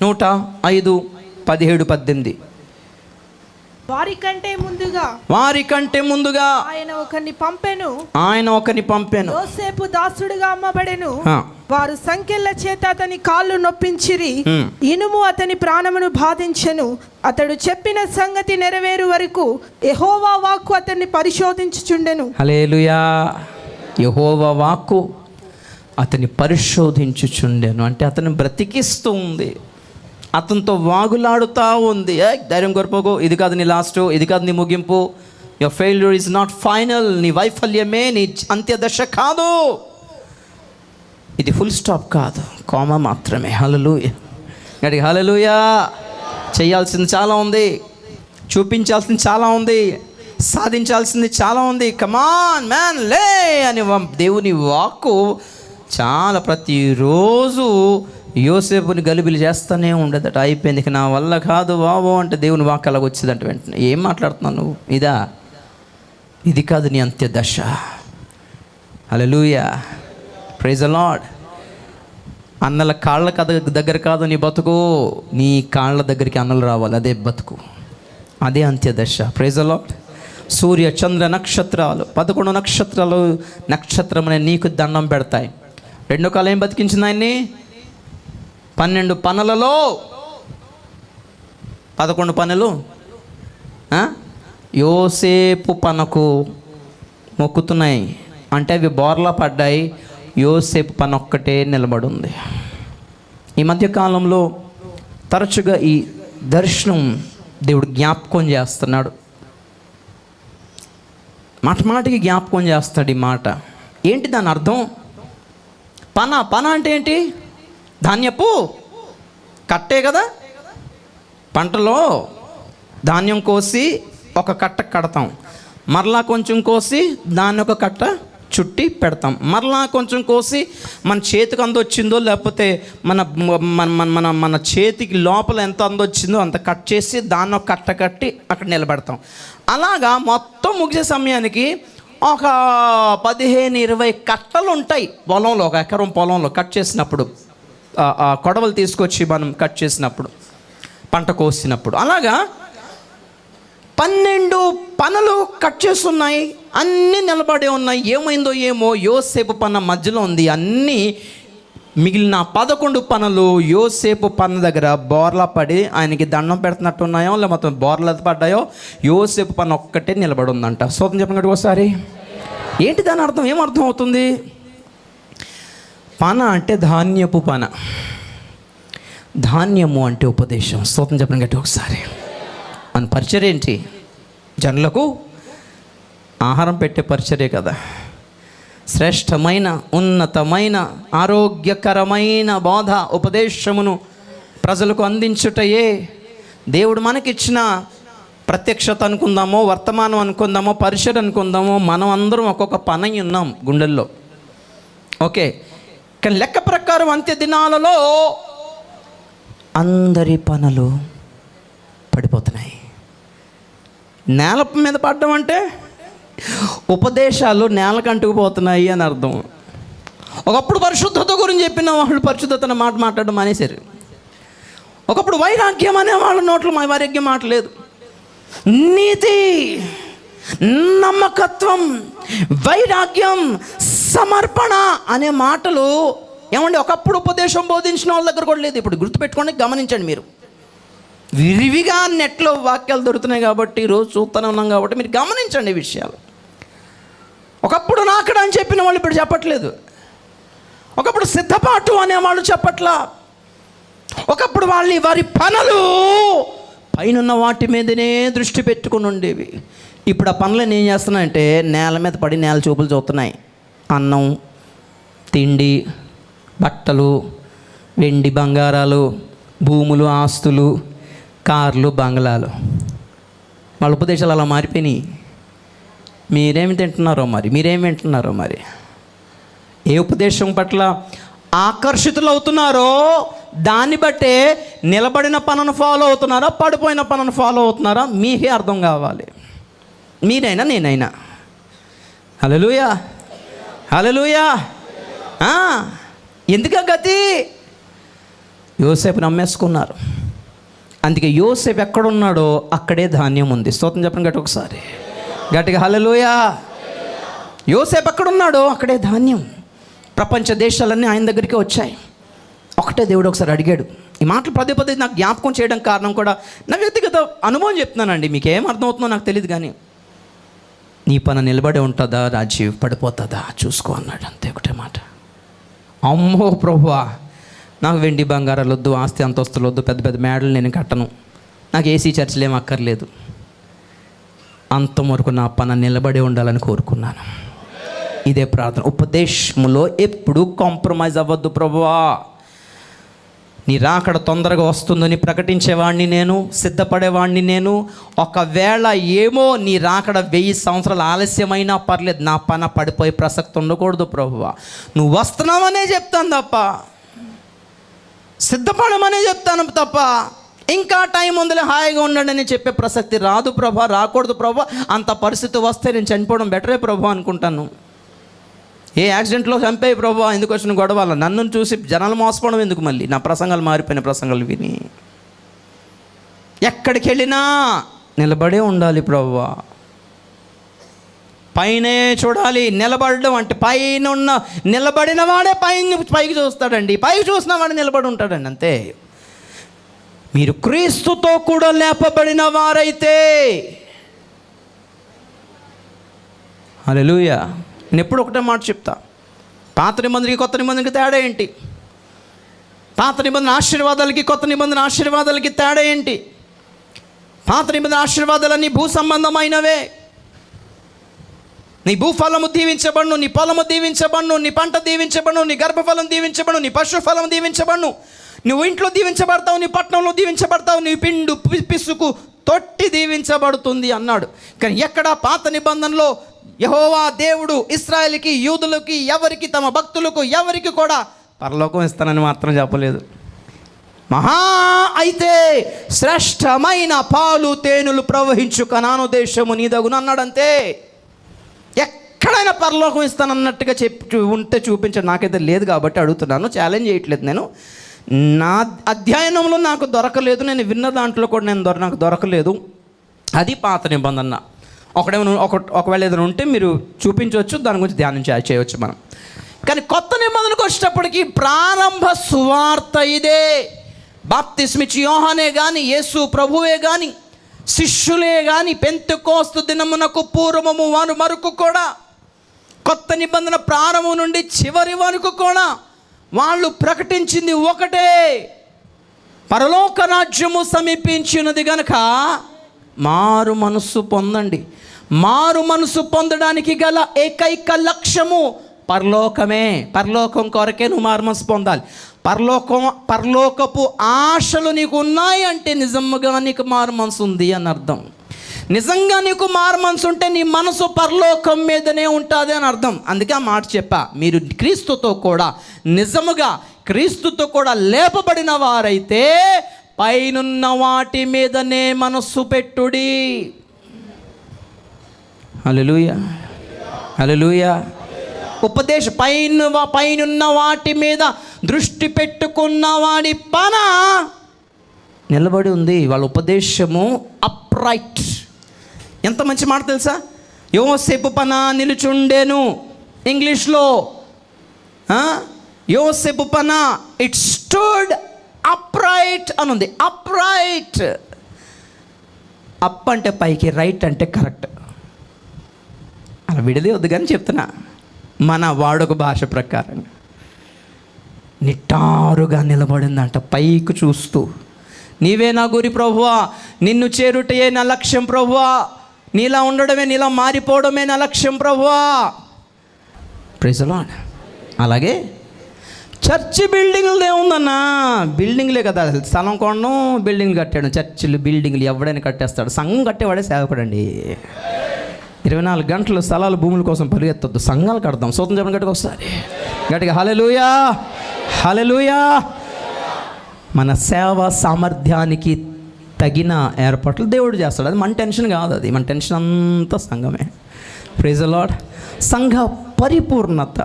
105, 17, 18. వారికంటే ముందుగా ఆయన ఒకరిని పంపెను. యోసేపు దాసుడుగా అమ్మబడెను. వారు సంకెళ్ళ చేత అతని కాళ్ళు నొప్పించిరి, ఇనుము అతని ప్రాణమును బాధించెను. అతడు చెప్పిన సంగతి నెరవేరు వరకు యెహోవా వాక్కు అతన్ని పరిశోధించుచుండెను. హల్లెలూయా. యెహోవా వాక్కు అతన్ని పరిశోధించుచుండెను అంటే అతను బ్రతికిస్తూ ఉంది, అతనితో వాగులాడుతూ ఉంది. ధైర్యం కోల్పోకు, ఇది కాదు నీ లాస్ట్, ఇది కాదు నీ ముగింపు, your failure is not final, నీ వైఫల్యమే నీ అంత్యదశ కాదు, ఇది ఫుల్ స్టాప్ కాదు, కామా మాత్రమే. హల్లెలూయా, గట్టిగా హల్లెలూయా. చేయాల్సింది చాలా ఉంది, చూపించాల్సింది చాలా ఉంది, సాధించాల్సింది చాలా ఉంది. కమాన్ మ్యాన్ లే అని దేవుని వాక్కు చాలా ప్రతిరోజు యోసేపుని గలిబిలి చేస్తూనే ఉండదట. అయిపోయింది, నా వల్ల కాదు బాబు అంటే దేవుని వాక్కు అలాగ వచ్చిందంట. వెంటనే ఏం మాట్లాడుతున్నావు నువ్వు, ఇదా, ఇది కాదు నీ అంత్యదశ. హల్లెలూయా, ప్రైజ్ ది లార్డ్. అన్నల కాళ్ళ దగ్గర కాదు నీ బతుకు, నీ కాళ్ళ దగ్గరికి అన్నలు రావాలి, అదే బతుకు, అదే అంత్యదశ. Praise the lord. సూర్య చంద్ర నక్షత్రాలు 11 నక్షత్రాలు నక్షత్రమనే నీకు దండం పెడతాయి. రెండో కాలం ఏం బతికించింది ఆయన్ని? 12 పనులలో 11 పనులు యోసేపు పనకు మొక్కుతున్నాయి అంటే అవి బోర్లా పడ్డాయి. యోసేపు పని ఒక్కటే నిలబడి ఉంది. ఈ మధ్యకాలంలో తరచుగా ఈ దర్శనం దేవుడు జ్ఞాపకం చేస్తున్నాడు, మాటికి జ్ఞాపకం చేస్తాడు. ఈ మాట ఏంటి, దాని అర్థం? పన అంటే ఏంటి? ధాన్యపు కట్టే కదా. పంటలో ధాన్యం కోసి ఒక కట్ట కడతాం, మరలా కొంచెం కోసి దాన్ని ఒక కట్ట చుట్టి పెడతాం, మరలా కొంచెం కోసి మన చేతికి అందొచ్చిందో లేకపోతే మన మన మన మన చేతికి లోపల ఎంత అందొచ్చిందో అంత కట్ చేసి దాన్ని ఒక కట్ట కట్టి అక్కడ నిలబెడతాం. అలాగా మొత్తం ముగిసే సమయానికి ఒక 15-20 కట్టలు ఉంటాయి పొలంలో, ఒక ఎకరం పొలంలో కట్ చేసినప్పుడు, కొడవలు తీసుకొచ్చి మనం కట్ చేసినప్పుడు, పంట కోసినప్పుడు. అలాగా 12 పనులు కట్ చేస్తున్నాయి, అన్నీ నిలబడి ఉన్నాయి. ఏమైందో ఏమో, యోసేపు పన్న మధ్యలో ఉంది. అన్నీ మిగిలిన 11 పనులు యోసేపు పన్న దగ్గర బోర్లా పడి ఆయనకి దండం పెడుతున్నట్టు ఉన్నాయో, లేకపోతే బోర్లా పడ్డాయో, యోసేపు పన్న ఒక్కటే నిలబడి ఉందంట. స్తోత్రం చెప్పండి ఒకసారి. ఏంటి దాని అర్థం? ఏమర్థం అవుతుంది? పన అంటే ధాన్యపు పన, ధాన్యము అంటే ఉపదేశం. స్తోత్రం చెప్పండి గట్టి ఒకసారి. మన పరిచర్య ఏంటి? జనులకు ఆహారం పెట్టే పరిచర్య కదా. శ్రేష్టమైన, ఉన్నతమైన, ఆరోగ్యకరమైన బోధ, ఉపదేశమును ప్రజలకు అందించుటయే దేవుడు మనకిచ్చిన ప్రత్యక్షత అనుకుందామో, వర్తమానం అనుకుందామో, పరిచర్య అనుకుందామో, మనం అందరం ఒక్కొక్క పని ఉన్నాం గుండెల్లో. ఓకే, కానీ లెక్క ప్రకారం అంత్య దినాలలో అందరి పనులు పడిపోతున్నాయి. నేల మీద పడడం అంటే ఉపదేశాలు నేలకు అంటుకుపోతున్నాయి అని అర్థం. ఒకప్పుడు పరిశుద్ధత గురించి చెప్పిన వాళ్ళు పరిశుద్ధత అనే మాట మాట్లాడడం మానేశారు. ఒకప్పుడు వైరాగ్యం అనే వాళ్ళ నోట్లో వైరాగ్యం మాట లేదు. నీతి, నమ్మకత్వం, వైరాగ్యం, సమర్పణ అనే మాటలు ఏమండి ఒకప్పుడు ఉపదేశం బోధించిన వాళ్ళ దగ్గర కూడా లేదు. ఇప్పుడు గుర్తుపెట్టుకోండి, గమనించండి. మీరు విరివిగా నెట్లో వాక్యాలు దొరుకుతున్నాయి కాబట్టి, రోజు చూస్తూనే ఉన్నాం కాబట్టి మీరు గమనించండి ఈ విషయాలు. ఒకప్పుడు నాకడ అని చెప్పిన వాళ్ళు ఇప్పుడు చెప్పట్లేదు. ఒకప్పుడు సిద్ధపాటు అనేవాళ్ళు చెప్పట్లా. ఒకప్పుడు వారి పనులు పైనున్న వాటి మీదనే దృష్టి పెట్టుకుని ఉండేవి. ఇప్పుడు ఆ పనులను ఏం చేస్తున్నాయంటే నేల మీద పడి నేల చూపులు చూస్తున్నాయి. అన్నం, తిండి, బట్టలు, వెండి బంగారాలు, భూములు, ఆస్తులు, కార్లు, బంగ్లాలు. వాళ్ళ ఉపదేశాలు అలా మారిపోయినాయి. మీరేమి తింటున్నారో మరి, మీరేమి వింటున్నారో మరి, ఏ ఉపదేశం పట్ల ఆకర్షితులు అవుతున్నారో దాన్ని బట్టే నిలబడిన పనును ఫాలో అవుతున్నారా, పడిపోయిన పనును ఫాలో అవుతున్నారా మీకే అర్థం కావాలి. మీరైనా నేనైనా. హల్లెలూయా, హల్లెలూయా. ఎందుక గతి? యోసేపు నమ్మేసుకున్నారు. అందుకే యోసేపు ఎక్కడున్నాడో అక్కడే ధాన్యం ఉంది. స్తోత్రం చెప్పండి గట్టి ఒకసారి, గట్టిగా హల్లెలూయా. యోసేపు ఎక్కడున్నాడో అక్కడే ధాన్యం. ప్రపంచ దేశాలన్నీ ఆయన దగ్గరికి వచ్చాయి. ఒకటే దేవుడు ఒకసారి అడిగాడు. ఈ మాటలు పదే పదే నాకు జ్ఞాపకం చేయడం కారణం కూడా నా వ్యక్తిగత అనుభవం చెప్తున్నానండి. మీకు ఏం అర్థమవుతుందో నాకు తెలియదు, కానీ నీ పని నిలబడి ఉంటుందా, రాజీవ్ పడిపోతుందా చూసుకో అన్నాడు. అంతే, ఒకటే మాట. అమ్మో ప్రభువా, నాకు వెండి బంగారాలు వద్దు, ఆస్తి అంతస్తులు వద్దు, పెద్ద పెద్ద మేడలు నేను కట్టను, నాకు ఏసీ చర్చలు ఏం అక్కర్లేదు, అంతవరకు నా పని నిలబడి ఉండాలని కోరుకున్నాను. ఇదే ప్రార్థన. ఉపదేశంలో ఎప్పుడు కాంప్రమైజ్ అవ్వద్దు ప్రభువా. నీ రాకడ తొందరగా వస్తుందని ప్రకటించేవాడిని నేను, సిద్ధపడేవాడిని నేను. ఒకవేళ ఏమో నీ రాకడ 1000 సంవత్సరాలు ఆలస్యమైనా పర్లేదు, నా పన పడిపోయే ప్రసక్తి ఉండకూడదు ప్రభువా. నువ్వు వస్తున్నావనే చెప్తాను తప్ప, సిద్ధపడమనే చెప్తాను తప్ప, ఇంకా టైం ఉందిలే హాయిగా ఉండండి అని చెప్పే ప్రసక్తి రాదు ప్రభా, రాకూడదు ప్రభా. అంత పరిస్థితి వస్తే నేను చనిపోవడం బెటరే ప్రభా అనుకుంటాను. ఏ యాక్సిడెంట్లో చంపేయి ప్రభా, ఎందుకు వచ్చిన గొడవల నన్ను చూసి జనాలు మోసపోవడం ఎందుకు? మళ్ళీ నా ప్రసంగాలు మారిపోయిన ప్రసంగాలు విని ఎక్కడికి వెళ్ళినా నిలబడే ఉండాలి ప్రభా. పైనే చూడాలి. నిలబడడం అంటే పైన ఉన్న నిలబడిన వాడే పైకి చూస్తాడండి, పైకి చూసిన వాడే నిలబడి ఉంటాడండి, అంతే. మీరు క్రీస్తుతో కూడా లేపబడిన వారైతే, హల్లెలూయా. నేను ఎప్పుడు ఒకటే మాట చెప్తా, పాత నిబంధనకి కొత్త నిబంధనకి తేడా ఏంటి? పాత నిబంధన ఆశీర్వాదాలకి కొత్త నిబంధన ఆశీర్వాదాలకి తేడా ఏంటి? పాత నిబంధన ఆశీర్వాదాలన్నీ భూ సంబంధమైనవే. నీ భూఫలము దీవించబడును, నీ పొలము దీవించబడును, నీ పంట దీవించబడును, నీ గర్భఫలం దీవించబడును, నీ పశుఫలం దీవించబడును. నువ్వు ఇంట్లో దీవించబడతావు, నీ పట్టణంలో దీవించబడతావు, నీ పిండు పిసుకు తొట్టి దీవించబడుతుంది అన్నాడు. కానీ ఎక్కడ పాత నిబంధనలో యెహోవా దేవుడు ఇశ్రాయేలుకి, యూదులకి, ఎవరికి, తమ భక్తులకు ఎవరికి కూడా పరలోకం ఇస్తానని మాత్రం చెప్పలేదు. మహా అయితే శ్రేష్టమైన పాలు తేనెలు ప్రవహించు కనాను దేశము నీదగును అన్నాడంతే. ఎక్కడైనా పరలోకం ఇస్తానన్నట్టుగా చెప్పి ఉంటే చూపించండి. నాకైతే లేదు కాబట్టి అడుగుతున్నాను, ఛాలెంజ్ చేయట్లేదు. నేను నా అధ్యయనంలో నాకు దొరకలేదు, నేను విన్న దాంట్లో కూడా నాకు దొరకలేదు. అది పాత నిబంధన. ఒకవేళ ఏదైనా ఉంటే మీరు చూపించవచ్చు, దాని గురించి ధ్యానం చేయవచ్చు మనం. కానీ కొత్త నిబంధనకు వచ్చేటప్పటికి ప్రారంభ సువార్త ఇదే. బాప్తిస్మిచ్చి యోహానే కానీ, యేసు ప్రభువే కానీ, శిష్యులే కానీ, పెంతెకోస్తు దినమునకు పూర్వము వారు వరకు కూడా, కొత్త నిబంధన ప్రారంభం నుండి చివరి వరకు కూడా వాళ్ళు ప్రకటించింది ఒకటే, పరలోక రాజ్యము సమీపించినది గనక మారు మనస్సు పొందండి. మారు మనసు పొందడానికి గల ఏకైక లక్ష్యము పరలోకమే. పరలోకం కొరకే నువ్వు మారు మనసు పొందాలి. పరలోకపు ఆశలు నీకు ఉన్నాయి అంటే నిజంగా నీకు మారు మనసు ఉంది అని అర్థం. నిజంగా నీకు మారు మనసు ఉంటే నీ మనసు పరలోకం మీదనే ఉంటుంది అని అర్థం. అందుకే ఆ మాట చెప్పా, మీరు క్రీస్తుతో కూడా నిజముగా క్రీస్తుతో కూడా లేపబడిన వారైతే పైనున్న వాటి మీదనే మనస్సు పెట్టుడి. హల్లెలూయా, హల్లెలూయా. ఉపదేశం పైనున్న వాటి మీద దృష్టి పెట్టుకున్న వాడి పన నిలబడి ఉంది. వాళ్ళ ఉపదేశము అప్రైట్. ఎంత మంచి మాట తెలుసా? యోసేపు పన నిలుచుండెను. ఇంగ్లీష్లో యోసేపు పన ఇట్ స్టూడ్ అప్రైట్ అని ఉంది. అప్రైట్, అప్ అంటే పైకి, రైట్ అంటే కరెక్ట్. అలా విడదే వద్దు కానీ చెప్తున్నా, మన వాడుక భాష ప్రకారం నిట్టారుగా నిలబడిందంట, పైకి చూస్తూ. నీవే నా గురి ప్రభువా, నిన్ను చేరుటయే నా లక్ష్యం ప్రభువా, నీలా ఉండడమే, నీలా మారిపోవడమే నా లక్ష్యం ప్రభువా. Praise the lord. అలాగే చర్చి బిల్డింగ్లు ఏముందన్నా, బిల్డింగ్లే కదా, స్థలం కొనడం, బిల్డింగ్లు కట్టాడు. చర్చిలు బిల్డింగ్లు ఎవడైనా కట్టేస్తాడు. సంఘం కట్టేవాడే సేవకుడండి. 24 గంటలు స్థలాలు భూముల కోసం పరిగెత్తొద్దు, సంఘాలు కడదాం. సూత్రం చెప్పండి గట్టిగా ఒకసారి, గట్టిగా హల్లెలూయా, హల్లెలూయా. మన సేవ సామర్థ్యానికి తగిన ఏర్పాట్లు దేవుడు చేస్తాడు. అది మన టెన్షన్ కాదు, అది మన టెన్షన్ అంతా సంఘమే. Praise the lord. సంఘ పరిపూర్ణత,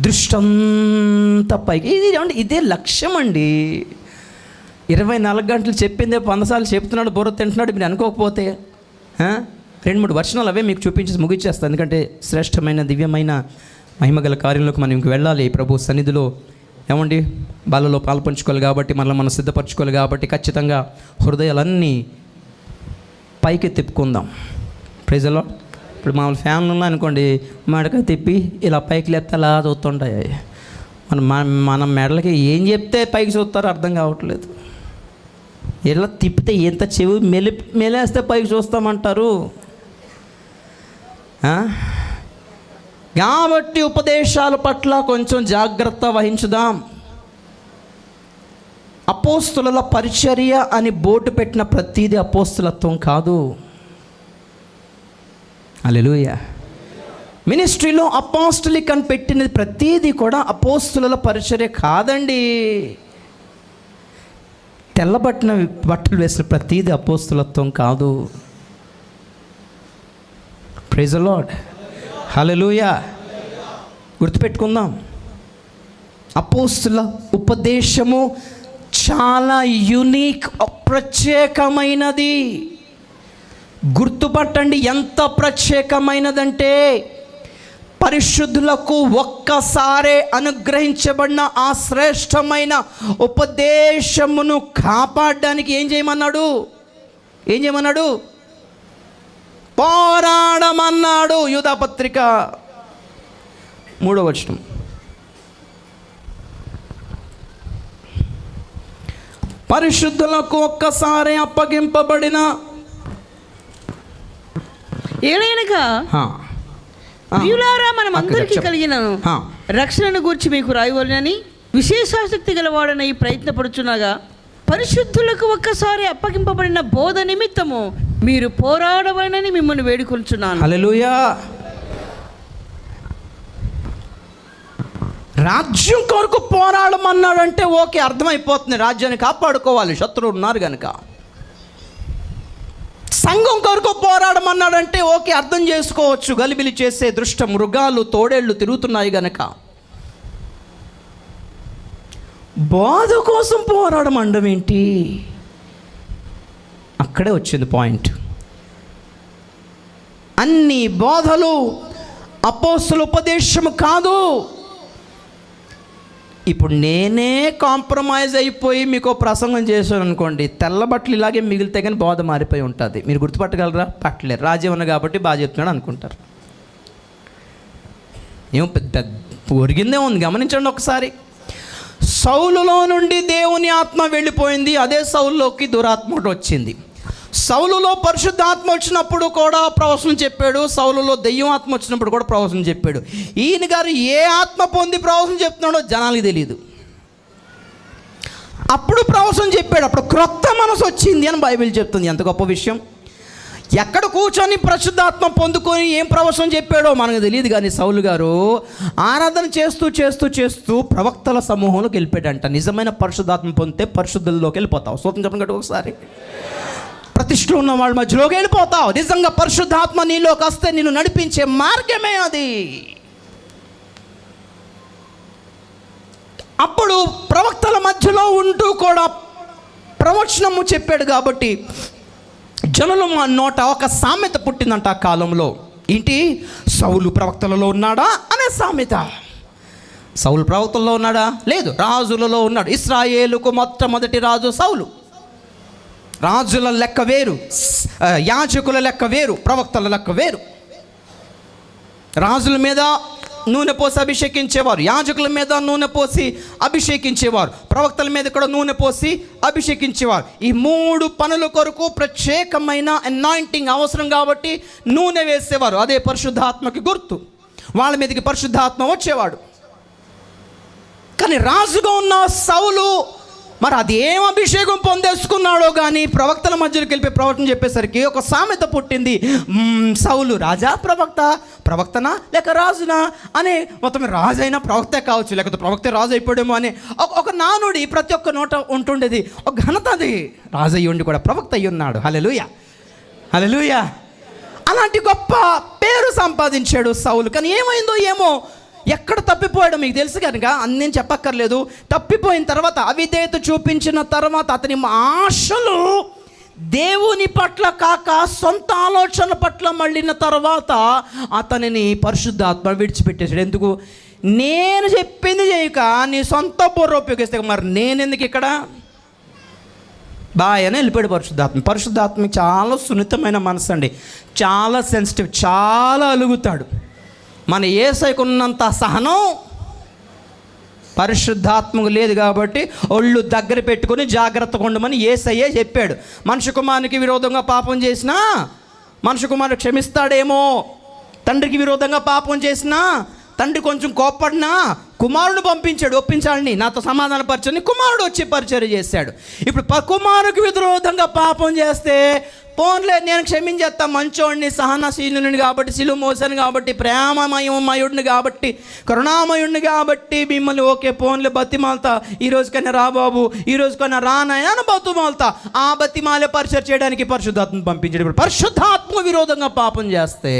దృష్టంతా పైకి. ఇది ఏమండి, ఇదే లక్ష్యం అండి. 24 గంటలు చెప్పిందే 100 సార్లు చెప్తున్నాడు, బుర్ర తింటున్నాడు. మీరు అనుకోకపోతే 2-3 వర్షాలు అవే మీకు చూపించేసి ముగిచ్చేస్తాను. ఎందుకంటే శ్రేష్టమైన దివ్యమైన మహిమగల కార్యంలోకి మనం ఇంక వెళ్ళాలి. ప్రభు సన్నిధిలో ఏమండి బాలలో పాలు పంచుకోవాలి కాబట్టి, మనల్ని మనం సిద్ధపరచుకోవాలి కాబట్టి, ఖచ్చితంగా హృదయాలన్నీ పైకి తిప్పుకుందాం. Praise the lord. ఇప్పుడు మామూలు ఫ్యాన్లు ఉన్నాయి అనుకోండి, మెడక తిప్పి ఇలా పైకి లేపితే అలా చూస్తుంటాయి. మన మెడలకి ఏం చెప్తే పైకి చూస్తారో అర్థం కావట్లేదు. ఇలా తిప్పితే ఎంత చెవి మెలేస్తే పైకి చూస్తామంటారు. కాబట్టి ఉపదేశాల పట్ల కొంచెం జాగ్రత్త వహించుదాం. అపోస్తుల పరిచర్య అని బోర్డు పెట్టిన ప్రతిదీ అపోస్తులత్వం కాదు. హల్లెలూయా. మినిస్ట్రీలో అపోస్టలిక్ అని పెట్టినది ప్రతిదీ కూడా అపోస్తుల పరిచర్య కాదండి. తెల్లబట్టిన బట్టలు వేసిన ప్రతిదీ అపోస్తులత్వం కాదు. ప్రైజ్ ది లార్డ్, హల్లెలూయా. గుర్తుపెట్టుకుందాం, అపోస్తుల ఉపదేశము చాలా యూనిక్, ప్రత్యేకమైనది. గుర్తుపట్టండి, ఎంత ప్రత్యేకమైనదంటే పరిశుద్ధులకు ఒక్కసారే అనుగ్రహించబడిన ఆ శ్రేష్టమైన ఉపదేశమును కాపాడడానికి ఏం చేయమన్నాడు? పోరాడమన్నాడు. యూదాపత్రిక 3వ వచనం. పరిశుద్ధులకు ఒక్కసారి అప్పగింపబడిన ఏలైనగా ప్రియులారా, మనం అందరికీ కలిగిన రక్షణను గూర్చి మీకు రాయవలెనని విశేషాసక్తి గలవాడని ప్రయత్నపడుచున్నాగా, పరిశుద్ధులకు ఒక్కసారి అప్పగింపబడిన బోధ నిమిత్తము మీరు పోరాడవలెనని మిమ్మల్ని వేడుకొంచున్నాను. హల్లెలూయా. రాజ్యం కొరకు పోరాడమన్నాడంటే ఓకే, అర్థమైపోతుంది. రాజ్యాన్ని కాపాడుకోవాలి, శత్రువులు ఉన్నారు కనుక. సంఘం కొరకు పోరాడమన్నాడంటే ఓకే, అర్థం చేసుకోవచ్చు. గలిబిలి చేసే దుష్ట మృగాలు, తోడేళ్ళు తిరుగుతున్నాయి గనక. బోధ కోసం పోరాడమండం ఏంటి? అక్కడే వచ్చింది పాయింట్. అన్ని బోధలు అపోస్తుల ఉపదేశము కాదు. ఇప్పుడు నేనే కాంప్రమైజ్ అయిపోయి మీకు ప్రసంగం చేశాను అనుకోండి, తెల్లబట్టలు ఇలాగే మిగిలితే కానీ బోధ మారిపోయి ఉంటుంది. మీరు గుర్తుపట్టగలరా? పట్టలేరు. రాజీవన్న కాబట్టి బాగా చెప్తున్నాడు అనుకుంటారు. ఏం పెద్ద ఒరిగిందే ఉంది. గమనించండి ఒకసారి. సౌలులో నుండి దేవుని ఆత్మ వెళ్ళిపోయింది, అదే సౌలులోకి దురాత్మ వచ్చింది. సౌలులో పరిశుద్ధాత్మ వచ్చినప్పుడు కూడా ప్రవచనం చెప్పాడు, సౌలులో దెయ్యం ఆత్మ వచ్చినప్పుడు కూడా ప్రవచనం చెప్పాడు. ఈయన గారు ఏ ఆత్మ పొంది ప్రవచనం చెప్తున్నాడో జనాలకి తెలియదు. అప్పుడు ప్రవచనం చెప్పాడు, అప్పుడు క్రొత్త మనసు వచ్చింది అని బైబిల్ చెప్తుంది. ఎంత గొప్ప విషయం! ఎక్కడ కూర్చొని పరిశుద్ధాత్మ పొందుకొని ఏం ప్రవచనం చెప్పాడో మనకు తెలియదు, కానీ సౌలు గారు ఆరాధన చేస్తూ చేస్తూ చేస్తూ ప్రవక్తల సమూహంలోకి వెళ్ళిపోయాడంట. నిజమైన పరిశుద్ధాత్మ పొందితే పరిశుద్ధుల్లోకి వెళ్ళిపోతావు. స్తోత్రం చెప్పండి గట్టిగా ఒకసారి. ప్రతిష్టలో ఉన్న వాళ్ళ మధ్యలోకి వెళ్ళిపోతావు. నిజంగా పరిశుద్ధాత్మ నీలోకి వస్తే నిన్ను నడిపించే మార్గమే అది. అప్పుడు ప్రవక్తల మధ్యలో ఉంటూ కూడా ప్రవచనము చెప్పాడు కాబట్టి జనులు మా నోట ఒక సామెత పుట్టిందంట ఆ కాలంలో. ఏంటి? సౌలు ప్రవక్తలలో ఉన్నాడా అనే సామెత. సౌలు ప్రవక్తలలో ఉన్నాడా? లేదు, రాజులలో ఉన్నాడు. ఇశ్రాయేలుకు మొట్టమొదటి రాజు సౌలు. రాజుల లెక్క వేరు, యాజకుల లెక్క వేరు, ప్రవక్తల లెక్క వేరు. రాజుల మీద నూనె పోసి అభిషేకించేవారు, యాజకుల మీద నూనె పోసి అభిషేకించేవారు, ప్రవక్తల మీద కూడా నూనె పోసి అభిషేకించేవారు. ఈ 3 పనుల కొరకు ప్రత్యేకమైన అనాయింటింగ్ అవసరం కాబట్టి నూనె వేసేవారు. అదే పరిశుద్ధాత్మకి గుర్తు. వాళ్ళ మీదకి పరిశుద్ధాత్మ వచ్చేవాడు. కానీ రాజుగా ఉన్న సౌలు మరి అది ఏం అభిషేకం పొందేసుకున్నాడో కానీ ప్రవక్తల మధ్యలోకి వెళ్ళిపోయి ప్రవచనం చెప్పేసరికి ఒక సామెత పుట్టింది. సౌలు రాజా ప్రవక్త, ప్రవక్తనా లేక రాజునా అనే, మొత్తం రాజు అయినా ప్రవక్తే కావచ్చు, లేకపోతే ప్రవక్తే రాజు అయిపోయాడేమో అనే ఒక నానుడి ప్రతి ఒక్క నోట ఉంటుండేది. ఒక ఘనత అది. రాజు అయ్యి ఉండి కూడా ప్రవక్త అయ్యి ఉన్నాడు. హల్లెలూయా, హల్లెలూయా. అలాంటి గొప్ప పేరు సంపాదించాడు సౌలు. కానీ ఏమైందో ఏమో, ఎక్కడ తప్పిపోయాడో మీకు తెలుసు కనుక నేను చెప్పక్కర్లేదు. తప్పిపోయిన తర్వాత, అవిధేయత చూపించిన తర్వాత, అతని ఆశలు దేవుని పట్ల కాక సొంత ఆలోచనల పట్ల మళ్ళిన తర్వాత అతనిని పరిశుద్ధాత్మ విడిచిపెట్టేశాడు. ఎందుకు? నేను చెప్పింది చేయక నీ సొంత బుర్ర ఉపయోగిస్తే మరి నేనెందుకు ఇక్కడ బాయ్ అని వెళ్ళిపోయాడు పరిశుద్ధాత్మ. పరిశుద్ధాత్మకి చాలా సున్నితమైన మనసు అండి, చాలా సెన్సిటివ్, చాలా అలుగుతాడు. మన యేసయ్యకు ఉన్నంత సహనం పరిశుద్ధాత్మకు లేదు కాబట్టి ఒళ్ళు దగ్గర పెట్టుకొని జాగ్రత్తగా ఉండమని యేసయ్యే చెప్పాడు. మనుష్య కుమారునికి విరోధంగా పాపం చేసినా మనుష్య కుమారుడు క్షమిస్తాడేమో, తండ్రికి విరోధంగా పాపం చేసినా తండ్రి కొంచెం కోప్పడినా కుమారుడు పంపించాడు ఒప్పించాలని, నాతో సమాధాన పరిచయని కుమారుడు వచ్చి పరిచయం చేశాడు. ఇప్పుడు కుమారుడికి విరోధంగా పాపం చేస్తే పోన్లే నేను క్షమించేస్తా, మంచోడిని, సహనశీలుని కాబట్టి, శిలువ మోసాను కాబట్టి, ప్రేమమయుడిని కాబట్టి, కరుణామయుడిని కాబట్టి మిమ్మల్ని ఓకే పోన్లే బతిమాలతా, ఈరోజుకైనా రా బాబు, ఈరోజుకైనా రానాయా అని బతిమాలతా. ఆ బతిమాలే పరిచయం చేయడానికి పరిశుద్ధాత్మను పంపించాడు. ఇప్పుడు పరిశుద్ధాత్మ విరోధంగా పాపం చేస్తే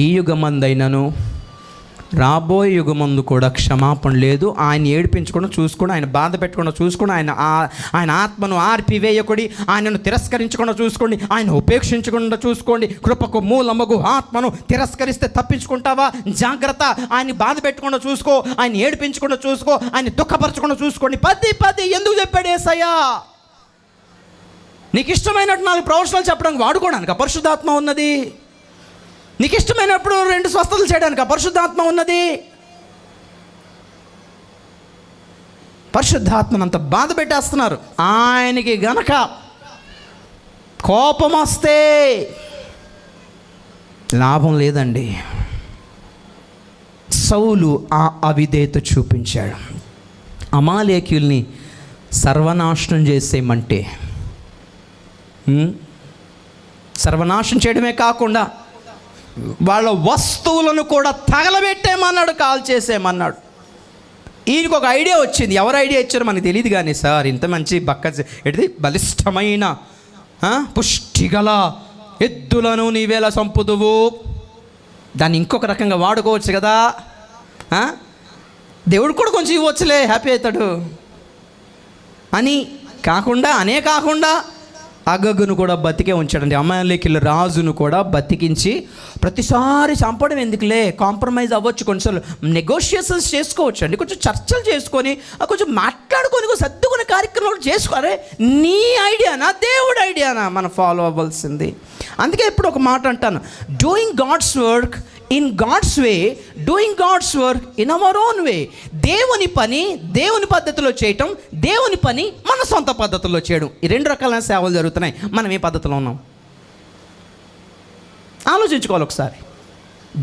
ఈ యుగమందైనను రాబోయే యుగమందు కూడా క్షమాపణ లేదు. ఆయన ఏడిపించకుండా చూసుకోండి, ఆయన బాధ పెట్టకుండా చూసుకోండి, ఆయన ఆత్మను ఆర్పివేయకుడి, ఆయనను తిరస్కరించకుండా చూసుకోండి, ఆయన ఉపేక్షించకుండా చూసుకోండి. కృపకు మూలమగు ఆత్మను తిరస్కరిస్తే తప్పించుకుంటావా? జాగ్రత్త. ఆయన బాధ పెట్టకుండా చూసుకో, ఆయన ఏడిపించకుండా చూసుకో, ఆయన దుఃఖపరచకుండా చూసుకోండి. పది ఎందుకు చెప్పాడు యేసయ్య? నీకు ఇష్టమైనట్టు 4 ప్రవచనాలు చెప్పడానికి వాడుకోవడానికి పరిశుద్ధాత్మ ఉన్నది. నీకు ఇష్టమైనప్పుడు 2 స్వస్థతలు చేయడానికి పరిశుద్ధాత్మ ఉన్నది. పరిశుద్ధాత్మనంత బాధ పెట్టేస్తున్నారు. ఆయనకి గనక కోపం వస్తే లాభం లేదండి. సౌలు ఆ అవిధేయత చూపించాడు. అమాలేకీయుల్ని సర్వనాశనం చేసేయమంటే సర్వనాశనం చేయడమే కాకుండా వాళ్ళ వస్తువులను కూడా తగలబెట్టేమన్నాడు, కాల్ చేసేయమన్నాడు. ఈయనకు ఒక ఐడియా వచ్చింది. ఎవరు ఐడియా ఇచ్చారో మనకు తెలియదు కానీ, సార్ ఇంత మంచి ఏంటిది బలిష్టమైన పుష్టిగల ఎద్దులను నీవేలా చంపుదువు, దాన్ని ఇంకొక రకంగా వాడుకోవచ్చు కదా, దేవుడు కూడా కొంచెం ఇవ్వచ్చులే, హ్యాపీ అవుతాడు అని కాకుండా అగగును కూడా బతికే ఉంచాడండి. అమాలేకీయుల రాజును కూడా బతికించి, ప్రతిసారి చంపడం ఎందుకులే, కాంప్రమైజ్ అవ్వచ్చు, కొంచెం నెగోషియేషన్స్ చేసుకోవచ్చు అండి, కొంచెం చర్చలు చేసుకొని కొంచెం మాట్లాడుకొని సర్దుకునే కార్యక్రమాలు చేసుకోరే. నీ ఐడియానా దేవుడి ఐడియానా మనం ఫాలో అవ్వాల్సింది? అందుకే ఇప్పుడు ఒక మాట అంటాను, doing God's work in God's way, doing God's work in our own way. దేవుని పని దేవుని పద్ధతిలో చేయటం, దేవుని పని మన సొంత పద్ధతిలో చేయడం. ఈ 2 రకాలైన సేవలు జరుగుతున్నాయి. మనం ఏ పద్ధతిలో ఉన్నాం ఆలోచించుకోవాలి ఒకసారి.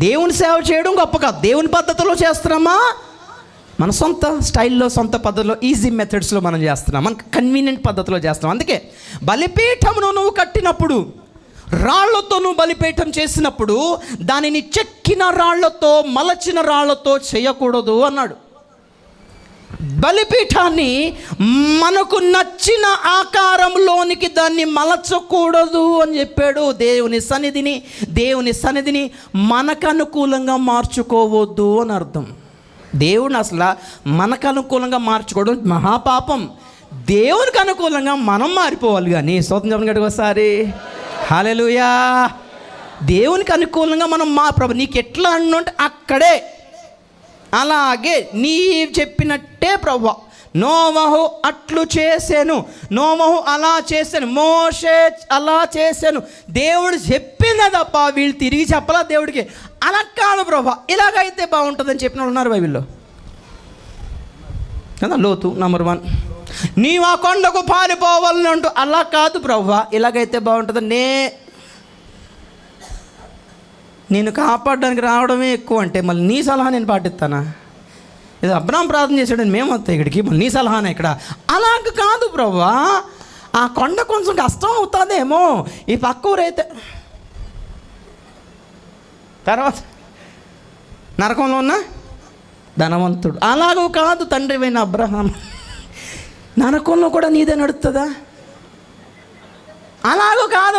దేవుని సేవ చేయడం గొప్ప కాదు, దేవుని పద్ధతిలో చేస్తున్నామా మన సొంత స్టైల్లో, సొంత పద్ధతిలో, ఈజీ మెథడ్స్లో మనం చేస్తున్నాం, మనకు కన్వీనియంట్ పద్ధతిలో చేస్తున్నాం. అందుకే బలిపీఠమును నువ్వు కట్టినప్పుడు, రాళ్లతో నువ్వు బలిపీఠం చేసినప్పుడు దానిని చెక్కిన రాళ్లతో, మలచిన రాళ్లతో చేయకూడదు అన్నాడు. బలిపీఠాన్ని మనకు నచ్చిన ఆకారంలోనికి దాన్ని మలచకూడదు అని చెప్పాడు. దేవుని సన్నిధిని మనకు అనుకూలంగా మార్చుకోవద్దు అని అర్థం. దేవుని అసలు మనకు అనుకూలంగా మార్చుకోవడం మహాపాపం. దేవునికి అనుకూలంగా మనం మారిపోవాలి. కానీ స్తోత్రం చెప్పండి ఒకసారి, హల్లెలూయా. దేవునికి అనుకూలంగా మనం ప్రభు నీకు ఎట్లా అన్నంటే అక్కడే, అలాగే నీ చెప్పినట్టే ప్రభు. నోవహు అట్లు చేశాను, నోవహు అలా చేశాను, మోషే అలా చేశాను. దేవుడు చెప్పిందే తప్ప వీళ్ళు తిరిగి చెప్పలా దేవుడికి. అలా కాదు ప్రభు, ఇలాగైతే బాగుంటుందని చెప్పిన వాళ్ళు ఉన్నారు బైబిల్లో కదా. లోతు నంబర్ 1, నీవు ఆ కొండకు పారిపోవాలని అంటూ, అలా కాదు ప్రభు, ఇలాగైతే బాగుంటుంది. నేను కాపాడడానికి రావడమే ఎక్కువ అంటే మళ్ళీ నీ సలహా నేను పాటిస్తానా? ఇది అబ్రాహాం ప్రార్థన చేశాడని మేము వస్తాయి ఇక్కడికి, మళ్ళీ నీ సలహానే ఇక్కడ. అలాగ కాదు ప్రభువా, ఆ కొండ కొంచెం కష్టం అవుతుందేమో, ఈ పక్క ఊరైతే తర్వాత నరకంలో ఉన్న ధనవంతుడు. అలాగూ కాదు తండ్రి అయిన అబ్రహాం, నరకంలో కూడా నీదే నడుస్తుందా? అలాగూ కాదు.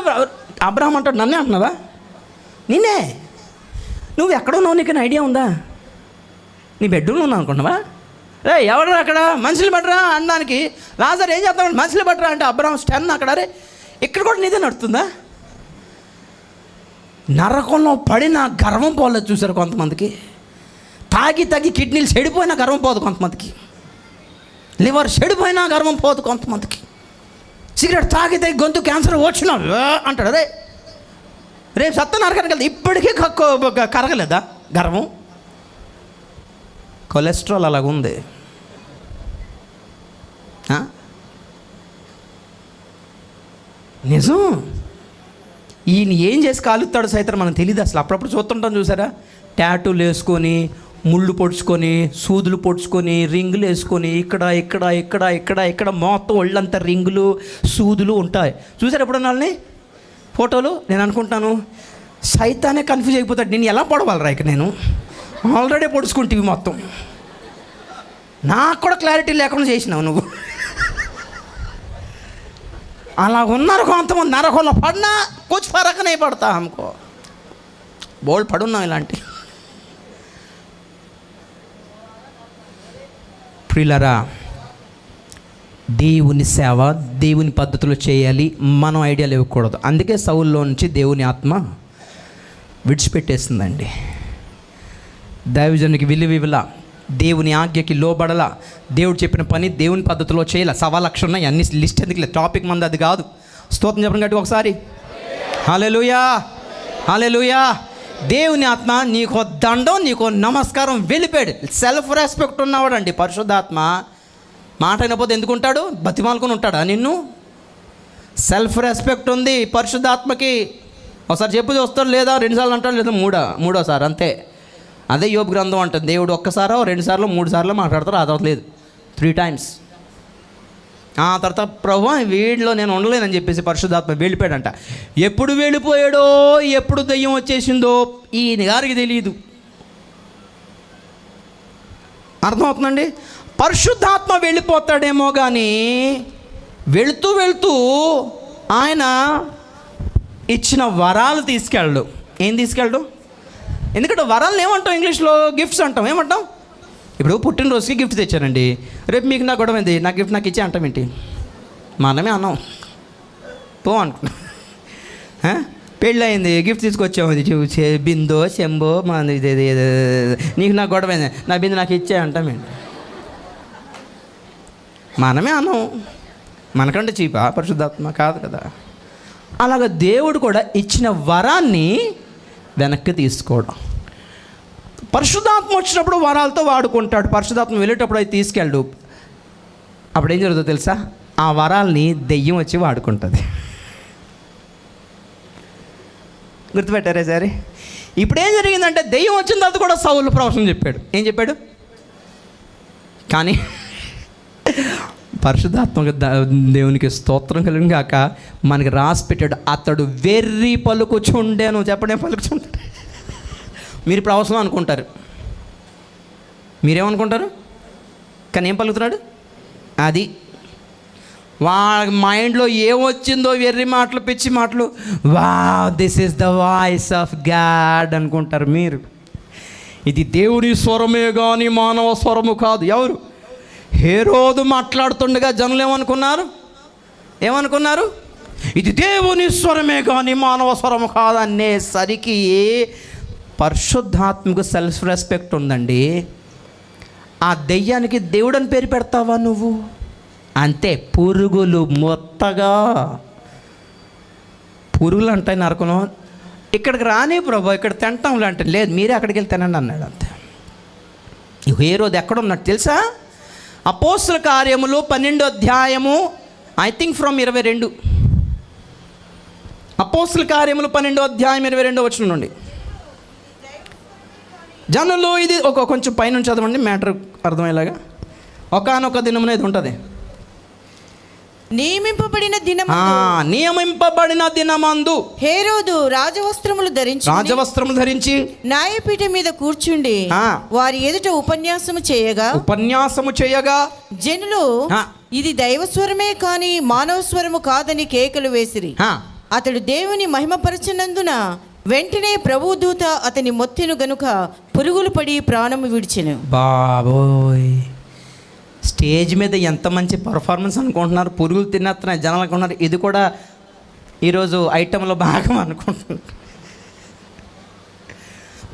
అబ్రహాం అంటాడు, నన్నే అంటున్నావా? నిన్నే. నువ్వు ఎక్కడున్నావు, నీకు ఐడియా ఉందా? నీ బెడ్రూమ్లో ఉన్నావు అనుకున్నావా? ఎవడరా అక్కడ, మనుషులు పట్టరా అనడానికి. లాజర్ ఏం చేస్తామంటే మనుషులు పట్టరా అంటే అబ్రహాం 10 అక్కడ. అరే ఇక్కడ కూడా నీదే నడుతుందా? నరకంలో పడిన గర్వం పోలేదు చూసారు కొంతమందికి. తాగి కిడ్నీలు చెడిపోయినా గర్వం పోదు కొంతమందికి, లివర్ చెడిపోయినా గర్వం పోదు కొంతమందికి. సిగరెట్ తాగి గొంతు క్యాన్సర్ వచ్చినా అంటాడు. అరే రేపు సత్త నరకానికి వెళ్తే ఇప్పటికీ కరగలేదా గర్వం? కొలెస్ట్రాల్ అలాగుంది. నిజం. ఈయన ఏం చేసి కాలుతాడు సైతం మనకు తెలియదు అసలు. అప్పుడప్పుడు చూస్తుంటాం చూసారా, టాటూలు వేసుకొని, ముళ్ళు పొడుచుకొని, సూదులు పొడుచుకొని, రింగులు వేసుకొని, ఇక్కడ ఇక్కడ ఇక్కడ ఇక్కడ ఇక్కడ మొత్తం ఒళ్ళంతా రింగులు సూదులు ఉంటాయి చూసారు ఎప్పుడన్నా వాళ్ళని ఫోటోలు. నేను అనుకుంటాను సైతానే కన్ఫ్యూజ్ అయిపోతాడు, నేను ఎలా పొడవాలరా ఇక, నేను ఆల్రెడీ పొడుచుకుంటేవి మొత్తం, నాకు కూడా క్లారిటీ లేకుండా చేసినావు నువ్వు. అలా ఉన్నారు కొంతమంది. నరకంలో పడినా కొంచెం ఫరకనే పడతా అనుకో, బోల్డ్ పడున్నాం ఇలాంటి. ప్రియులారా, దేవుని సేవ దేవుని పద్ధతిలో చేయాలి, మనం ఐడియాలు ఇవ్వకూడదు. అందుకే సౌల్లో నుంచి దేవుని ఆత్మ విడిచిపెట్టేస్తుందండి. దైవజనునికి విలువివల, దేవుని ఆజ్ఞకి లోబడలా, దేవుడు చెప్పిన పని దేవుని పద్ధతిలో చేయాల. 1,00,000 ఉన్నాయి, అన్ని లిస్ట్ ఎందుకు, టాపిక్ మంది అది కాదు. స్తోత్రం చెప్పండి గట్టి ఒకసారి, హల్లెలూయా హల్లెలూయా. దేవుని ఆత్మ నీకో దండం, నీకో నమస్కారం, వెళ్ళిపోయాడు. సెల్ఫ్ రెస్పెక్ట్ ఉన్నవాడండి పరిశుద్ధాత్మ. మాట అయినపోతే ఎందుకుంటాడు? బతిమాలుకొని ఉంటాడా నిన్ను? సెల్ఫ్ రెస్పెక్ట్ ఉంది పరిశుద్ధాత్మకి. ఒకసారి చెప్పు చూస్తాడు, లేదా 2 సార్లు అంటాడు, లేదా మూడోసారి అంతే. అదే యోబు గ్రంథం అంటుంది, దేవుడు 1 సారో 2 సార్లు 3 సార్లు మాట్లాడతారు, ఆ తర్వాత లేదు, 3 times. ఆ తర్వాత ప్రభువా వీడిలో నేను ఉండలేనని చెప్పేసి పరిశుద్ధాత్మ వెళ్ళిపోయాడంట. ఎప్పుడు వెళ్ళిపోయాడో, ఎప్పుడు దయ్యం వచ్చేసిందో ఈయన గారికి తెలియదు. అర్థమవుతుందండి? పరిశుద్ధాత్మ వెళ్ళిపోతాడేమో కానీ వెళుతూ వెళుతూ ఆయన ఇచ్చిన వరాలు తీసుకెళ్ళడు. ఏం తీసుకెళ్ళడు? ఎందుకంటే వరాలను ఏమంటాం ఇంగ్లీష్లో? గిఫ్ట్స్ అంటాం. ఏమంటాం? ఇప్పుడు పుట్టినరోజుకి గిఫ్ట్ తెచ్చానండి, రేపు మీకు నా గొడవ ఏంది, నా గిఫ్ట్ నాకు ఇచ్చే అంటాం ఏంటి? మనమే అన్నాం పో అనుకున్నా. పెళ్ళి అయింది, గిఫ్ట్ తీసుకొచ్చాము, బిందో చెంబో మా నీకు నా గొడవ అయింది, నా బిందు నాకు ఇచ్చే అంటాం ఏంటి? మనమే అన్నాం. మనకంటే చీపా పరిశుద్ధాత్మ? కాదు కదా. అలాగ దేవుడు కూడా ఇచ్చిన వరాన్ని వెనక్కి తీసుకోవడం. పరిశుద్ధాత్మ వచ్చినప్పుడు వరాలతో వాడుకుంటాడు, పరిశుద్ధాత్మ వెళ్ళేటప్పుడు అయితే తీసుకెళ్ళడు. అప్పుడు ఏం జరుగుతుందో తెలుసా? ఆ వరాల్ని దెయ్యం వచ్చి వాడుకుంటుంది. గుర్తుపెట్టారే సరే? ఇప్పుడు ఏం జరిగిందంటే దెయ్యం వచ్చిన తర్వాత కూడా సౌలు ప్రవచనం చెప్పాడు. ఏం చెప్పాడు? కానీ పరిశుద్ధాత్మక దేవునికి స్తోత్రం కలిగిన కాక మనకి రాసి పెట్టాడు, అతడు వెర్రి పలుకుచుండెను. చెప్పండి, ఏం పలుకుచుంటాడు? మీరు ఇప్పుడు అవసరం అనుకుంటారు, మీరేమనుకుంటారు? కానీ ఏం పలుకుతున్నాడు? అది వాళ్ళ మైండ్లో ఏమొచ్చిందో వెర్రి మాటలు, పిచ్చి మాటలు. Wow, this is the voice of God అనుకుంటారు మీరు. ఇది దేవుని స్వరమే కానీ మానవ స్వరము కాదు. ఎవరు? హేరోదు మాట్లాడుతుండగా జనులు ఏమనుకున్నారు? ఇది దేవుని స్వరమే కానీ మానవ స్వరము కాదు అనేసరికి పరిశుద్ధాత్మకు సెల్ఫ్ రెస్పెక్ట్ ఉందండి. ఆ దెయ్యానికి దేవుడని పేరు పెడతావా నువ్వు? అంతే, పురుగులు మొత్తగా పురుగులు అంటాయి నరకను. ఇక్కడికి రాని ప్రభు, ఇక్కడ తింటాంలే అంటే, లేదు మీరే అక్కడికి వెళ్ళి తినండి అన్నాడు. అంతే. హేరోదు ఎక్కడున్నట్టు తెలుసా? అపోస్తల కార్యములు 12వ అధ్యాయము, ఐ థింక్ ఫ్రమ్ 22. అపోస్తల కార్యములు 12వ అధ్యాయం 22వ వచనం నుండి. జనులు, ఇది కొంచెం పైన చదవండి మ్యాటర్ అర్థమయ్యేలాగా. ఒకానొక దినమున ఇది ఉంటుంది, నియమింపబడిన దినమందు హేరోదు రాజవస్త్రములు ధరించి న్యాయపీఠం మీద కూర్చుండి వారి ఎదుట ఉపన్యాసము చేయగా జనులు ఇది దైవస్వరమే కాని మానవ స్వరము కాదని కేకలు వేసిరి. అతడు దేవుని మహిమపరచనందున వెంటనే ప్రభువు దూత అతని మొత్తెను గనుక పురుగులు పడి ప్రాణము విడిచెను. బాబోయ్, స్టేజ్ మీద ఎంత మంచి పర్ఫార్మెన్స్ అనుకుంటున్నారు, పురుగులు తినేస్తున్నాయి జనాలు అనుకుంటున్నారు. ఇది కూడా ఈరోజు ఐటెంలో భాగం అనుకుంటున్నారు.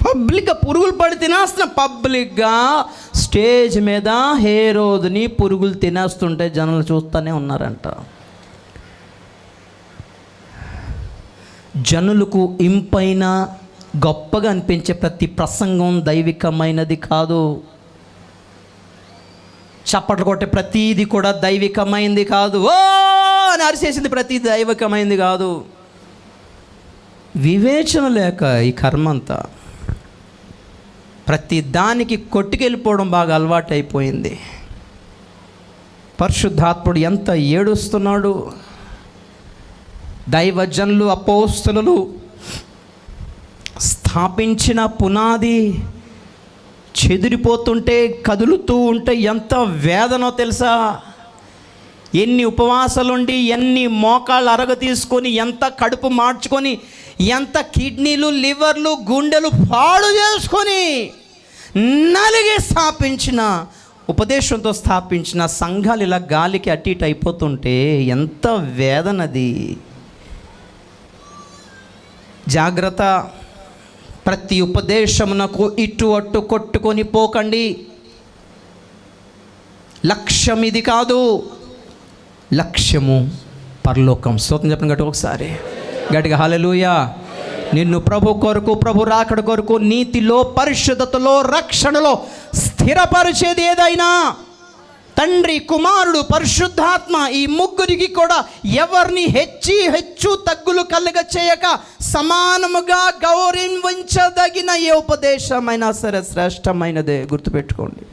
పబ్లిక్గా పురుగులు పడి తినేస్తున్న, పబ్లిక్గా స్టేజ్ మీద హేరోదుని పురుగులు తినేస్తుంటే జనాలు చూస్తూనే ఉన్నారంట. జనులకు ఇంపైన గొప్పగా అనిపించే ప్రతి ప్రసంగం దైవికమైనది కాదు. చప్పట్లు కొట్టే ప్రతీది కూడా దైవికమైంది కాదు. ఓ అని అరిసేసింది ప్రతీది దైవికమైంది కాదు. వివేచన లేక ఈ కర్మంతా ప్రతి దానికి కొట్టుకెళ్ళిపోవడం బాగా అలవాటు అయిపోయింది. పరిశుద్ధాత్ముడు ఎంత ఏడుస్తున్నాడు. దైవజనులు అపోస్తలులు స్థాపించిన పునాది చెదిరిపోతుంటే, కదులుతూ ఉంటే ఎంత వేదనో తెలుసా? ఎన్ని ఉపవాసాలుండి, ఎన్ని మోకాళ్ళు అరగ తీసుకొని, ఎంత కడుపు మార్చుకొని, ఎంత కిడ్నీలు, లివర్లు, గుండెలు పాడు చేసుకొని నలిగి స్థాపించిన, ఉపదేశంతో స్థాపించిన సంఘాలు ఇలా గాలికి అటు ఇటు అయిపోతుంటే ఎంత వేదనది. జాగ్రత్త, ప్రతి ఉపదేశమునకు ఇటు అట్టు కొట్టుకొని పోకండి. లక్ష్యం ఇది కాదు, లక్ష్యము పరలోకం. స్తోత్రం చెప్పండి గట్టి ఒకసారి గట్టిగా హల్లెలూయా. నిన్ను ప్రభు కొరకు, ప్రభు రాకడ కొరకు, నీతిలో, పరిశుద్ధతలో, రక్షణలో స్థిరపరిచేది ఏదైనా తండ్రి, కుమారుడు, పరిశుద్ధాత్మ, ఈ ముగ్గురికి కూడా ఎవరిని హెచ్చు తగ్గులు కలుగ చేయక సమానముగా గౌరవించదగిన ఏ ఉపదేశమైనా సరే శ్రేష్టమైనదే. గుర్తుపెట్టుకోండి.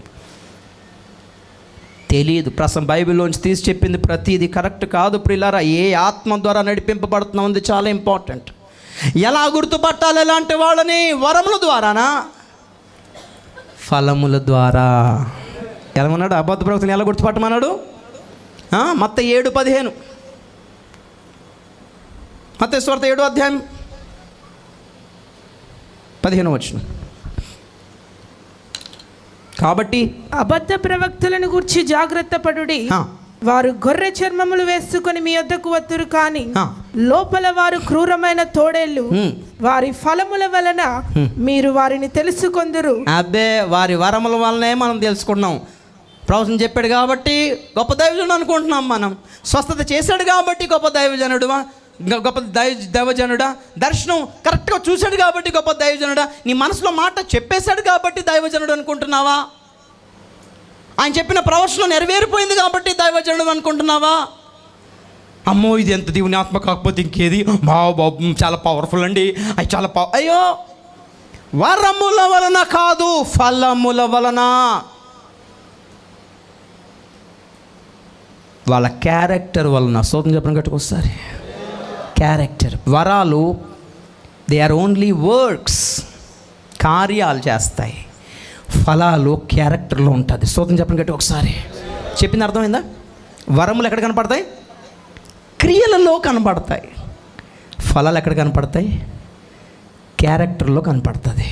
తెలియదు, బైబిల్లోంచి తీసి చెప్పింది ప్రతిదీ కరెక్ట్ కాదు ప్రియులారా. ఏ ఆత్మ ద్వారా నడిపింపబడుతుంది చాలా ఇంపార్టెంట్. ఎలా గుర్తుపట్టాలి ఎలాంటి వాళ్ళని? వరముల ద్వారానా? ఫలముల ద్వారా. ఎలా ఉన్నాడు అబద్ధ ప్రవక్తని ఎలా గుర్తుపట్టమన్నాడు? మత్తయి 7:15, మత్తయి సువార్త 7వ అధ్యాయం 15వ వచనం. కాబట్టి అబద్ధ ప్రవక్తలను గురించి జాగ్రత్త పడుడి. వారు గొర్రె చర్మములు వేసుకొని మీ వద్దకు వత్తురు, కానీ లోపల వారు క్రూరమైన తోడేళ్ళు. వారి ఫలముల వలన మీరు వారిని తెలుసుకొందురు. అబ్బే, వారి వరముల వలనే మనం తెలుసుకున్నాం. ప్రవచనం చెప్పాడు కాబట్టి గొప్ప దైవజనుడు అనుకుంటున్నాం మనం. స్వస్థత చేశాడు కాబట్టి గొప్ప దైవజనుడువా? గొప్ప దైవజనుడా? దర్శనం కరెక్ట్గా చూశాడు కాబట్టి గొప్ప దైవజనుడా? నీ మనసులో మాట చెప్పేశాడు కాబట్టి దైవజనుడు అనుకుంటున్నావా? ఆయన చెప్పిన ప్రవచనం నెరవేరిపోయింది కాబట్టి దైవజనుడు అనుకుంటున్నావా? అమ్మో, ఇది ఎంత దేవుని ఆత్మ కాకపోతే ఇంకేది, బాబు చాలా పవర్ఫుల్ అండి, అది చాలా అయ్యో, వరముల వలన కాదు, ఫలముల వలన. వాళ్ళ క్యారెక్టర్ వలన. స్తోత్రం చెప్పండి గట్టిగా ఒకసారి. క్యారెక్టర్. వరాలు దే ఆర్ ఓన్లీ వర్క్స్, కార్యాలు చేస్తాయి. ఫలాలు క్యారెక్టర్లో ఉంటుంది. స్తోత్రం చెప్పండి గట్టిగా ఒకసారి. చెప్పింది అర్థమైందా? వరములు ఎక్కడ కనపడతాయి? క్రియలలో కనపడతాయి. ఫలాలు ఎక్కడ కనపడతాయి? క్యారెక్టర్లో కనపడుతుంది.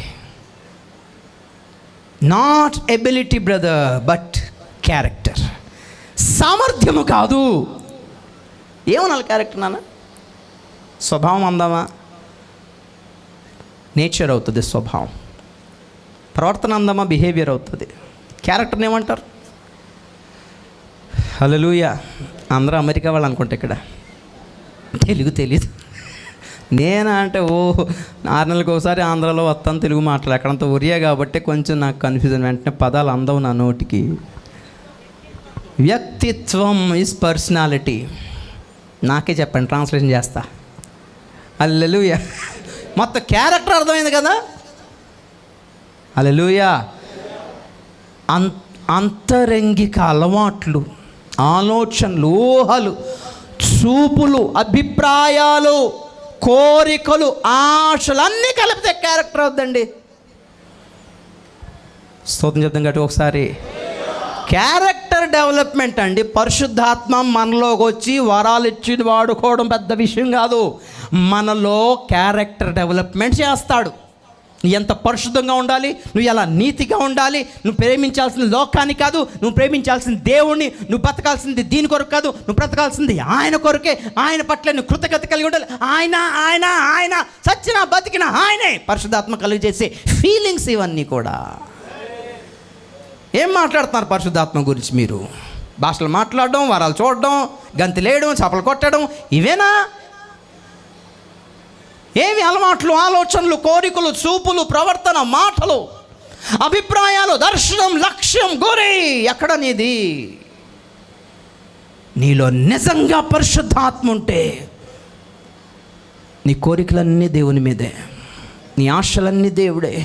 Not ability brother, but character. సామర్థ్యము కాదు. ఏమనాలి క్యారెక్టర్ నాన్న? స్వభావం అందామా? నేచర్ అవుతుంది స్వభావం. ప్రవర్తన అందామా? బిహేవియర్ అవుతుంది. క్యారెక్టర్ని ఏమంటారు? హల్లెలూయా. అందరూ అమెరికా వాళ్ళు అనుకుంటే ఇక్కడ తెలుగు తెలీదు. నేనా అంటే 6 నెలలకు ఒకసారి ఆంధ్రాలో వస్తాను, తెలుగు మాట్లాడు. అక్కడంతా ఒరియా కాబట్టి కొంచెం నాకు కన్ఫ్యూజన్. వెంటనే పదాలు అందవు నా నోటికి. వ్యక్తిత్వం ఈజ్ పర్సనాలిటీ. నాకే చెప్పండి, ట్రాన్స్లేషన్ చేస్తా. హల్లెలూయా. మొత్తం క్యారెక్టర్ అర్థమైంది కదా? హల్లెలూయా. అంతరంగిక అలవాట్లు, ఆలోచనలు, ఊహలు, చూపులు, అభిప్రాయాలు, కోరికలు, ఆశలు అన్నీ కలిపితే క్యారెక్టర్ అవుతుందండి. స్తోత్రం చెప్తాం గట్టి ఒకసారి. క్యారెక్టర్ డెవలప్మెంట్ అండి. పరిశుద్ధాత్మ మనలోకి వచ్చి వరాలు ఇచ్చి వాడుకోవడం పెద్ద విషయం కాదు. మనలో క్యారెక్టర్ డెవలప్మెంట్ చేస్తాడు. నువ్వు ఎంత పరిశుద్ధంగా ఉండాలి, నువ్వు ఎలా నీతిగా ఉండాలి, నువ్వు ప్రేమించాల్సిన లోకాన్ని కాదు, నువ్వు ప్రేమించాల్సిన దేవుణ్ణి, నువ్వు బ్రతకాల్సింది దీని కొరకు కాదు, నువ్వు బ్రతకాల్సింది ఆయన కొరకే. ఆయన పట్ల నువ్వు కృతజ్ఞత కలిగి ఉండాలి. ఆయన ఆయన ఆయన సచ్చిన బతికిన ఆయనే. పరిశుద్ధాత్మ కలిగి చేసే ఫీలింగ్స్ ఇవన్నీ కూడా. ఏం మాట్లాడుతున్నారు పరిశుద్ధాత్మ గురించి మీరు? భాషలు మాట్లాడడం, వరాలు చూడడం, గంతులేయడం, చపలు కొట్టడం, ఇవేనా? ఏమి అలవాట్లు, ఆలోచనలు, కోరికలు, చూపులు, ప్రవర్తన, మాటలు, అభిప్రాయాలు, దర్శనం, లక్ష్యం, గురి ఎక్కడ నీది? నీలో నిజంగా పరిశుద్ధాత్మ ఉంటే నీ కోరికలన్నీ దేవుని మీదే, నీ ఆశలన్నీ దేవుడే,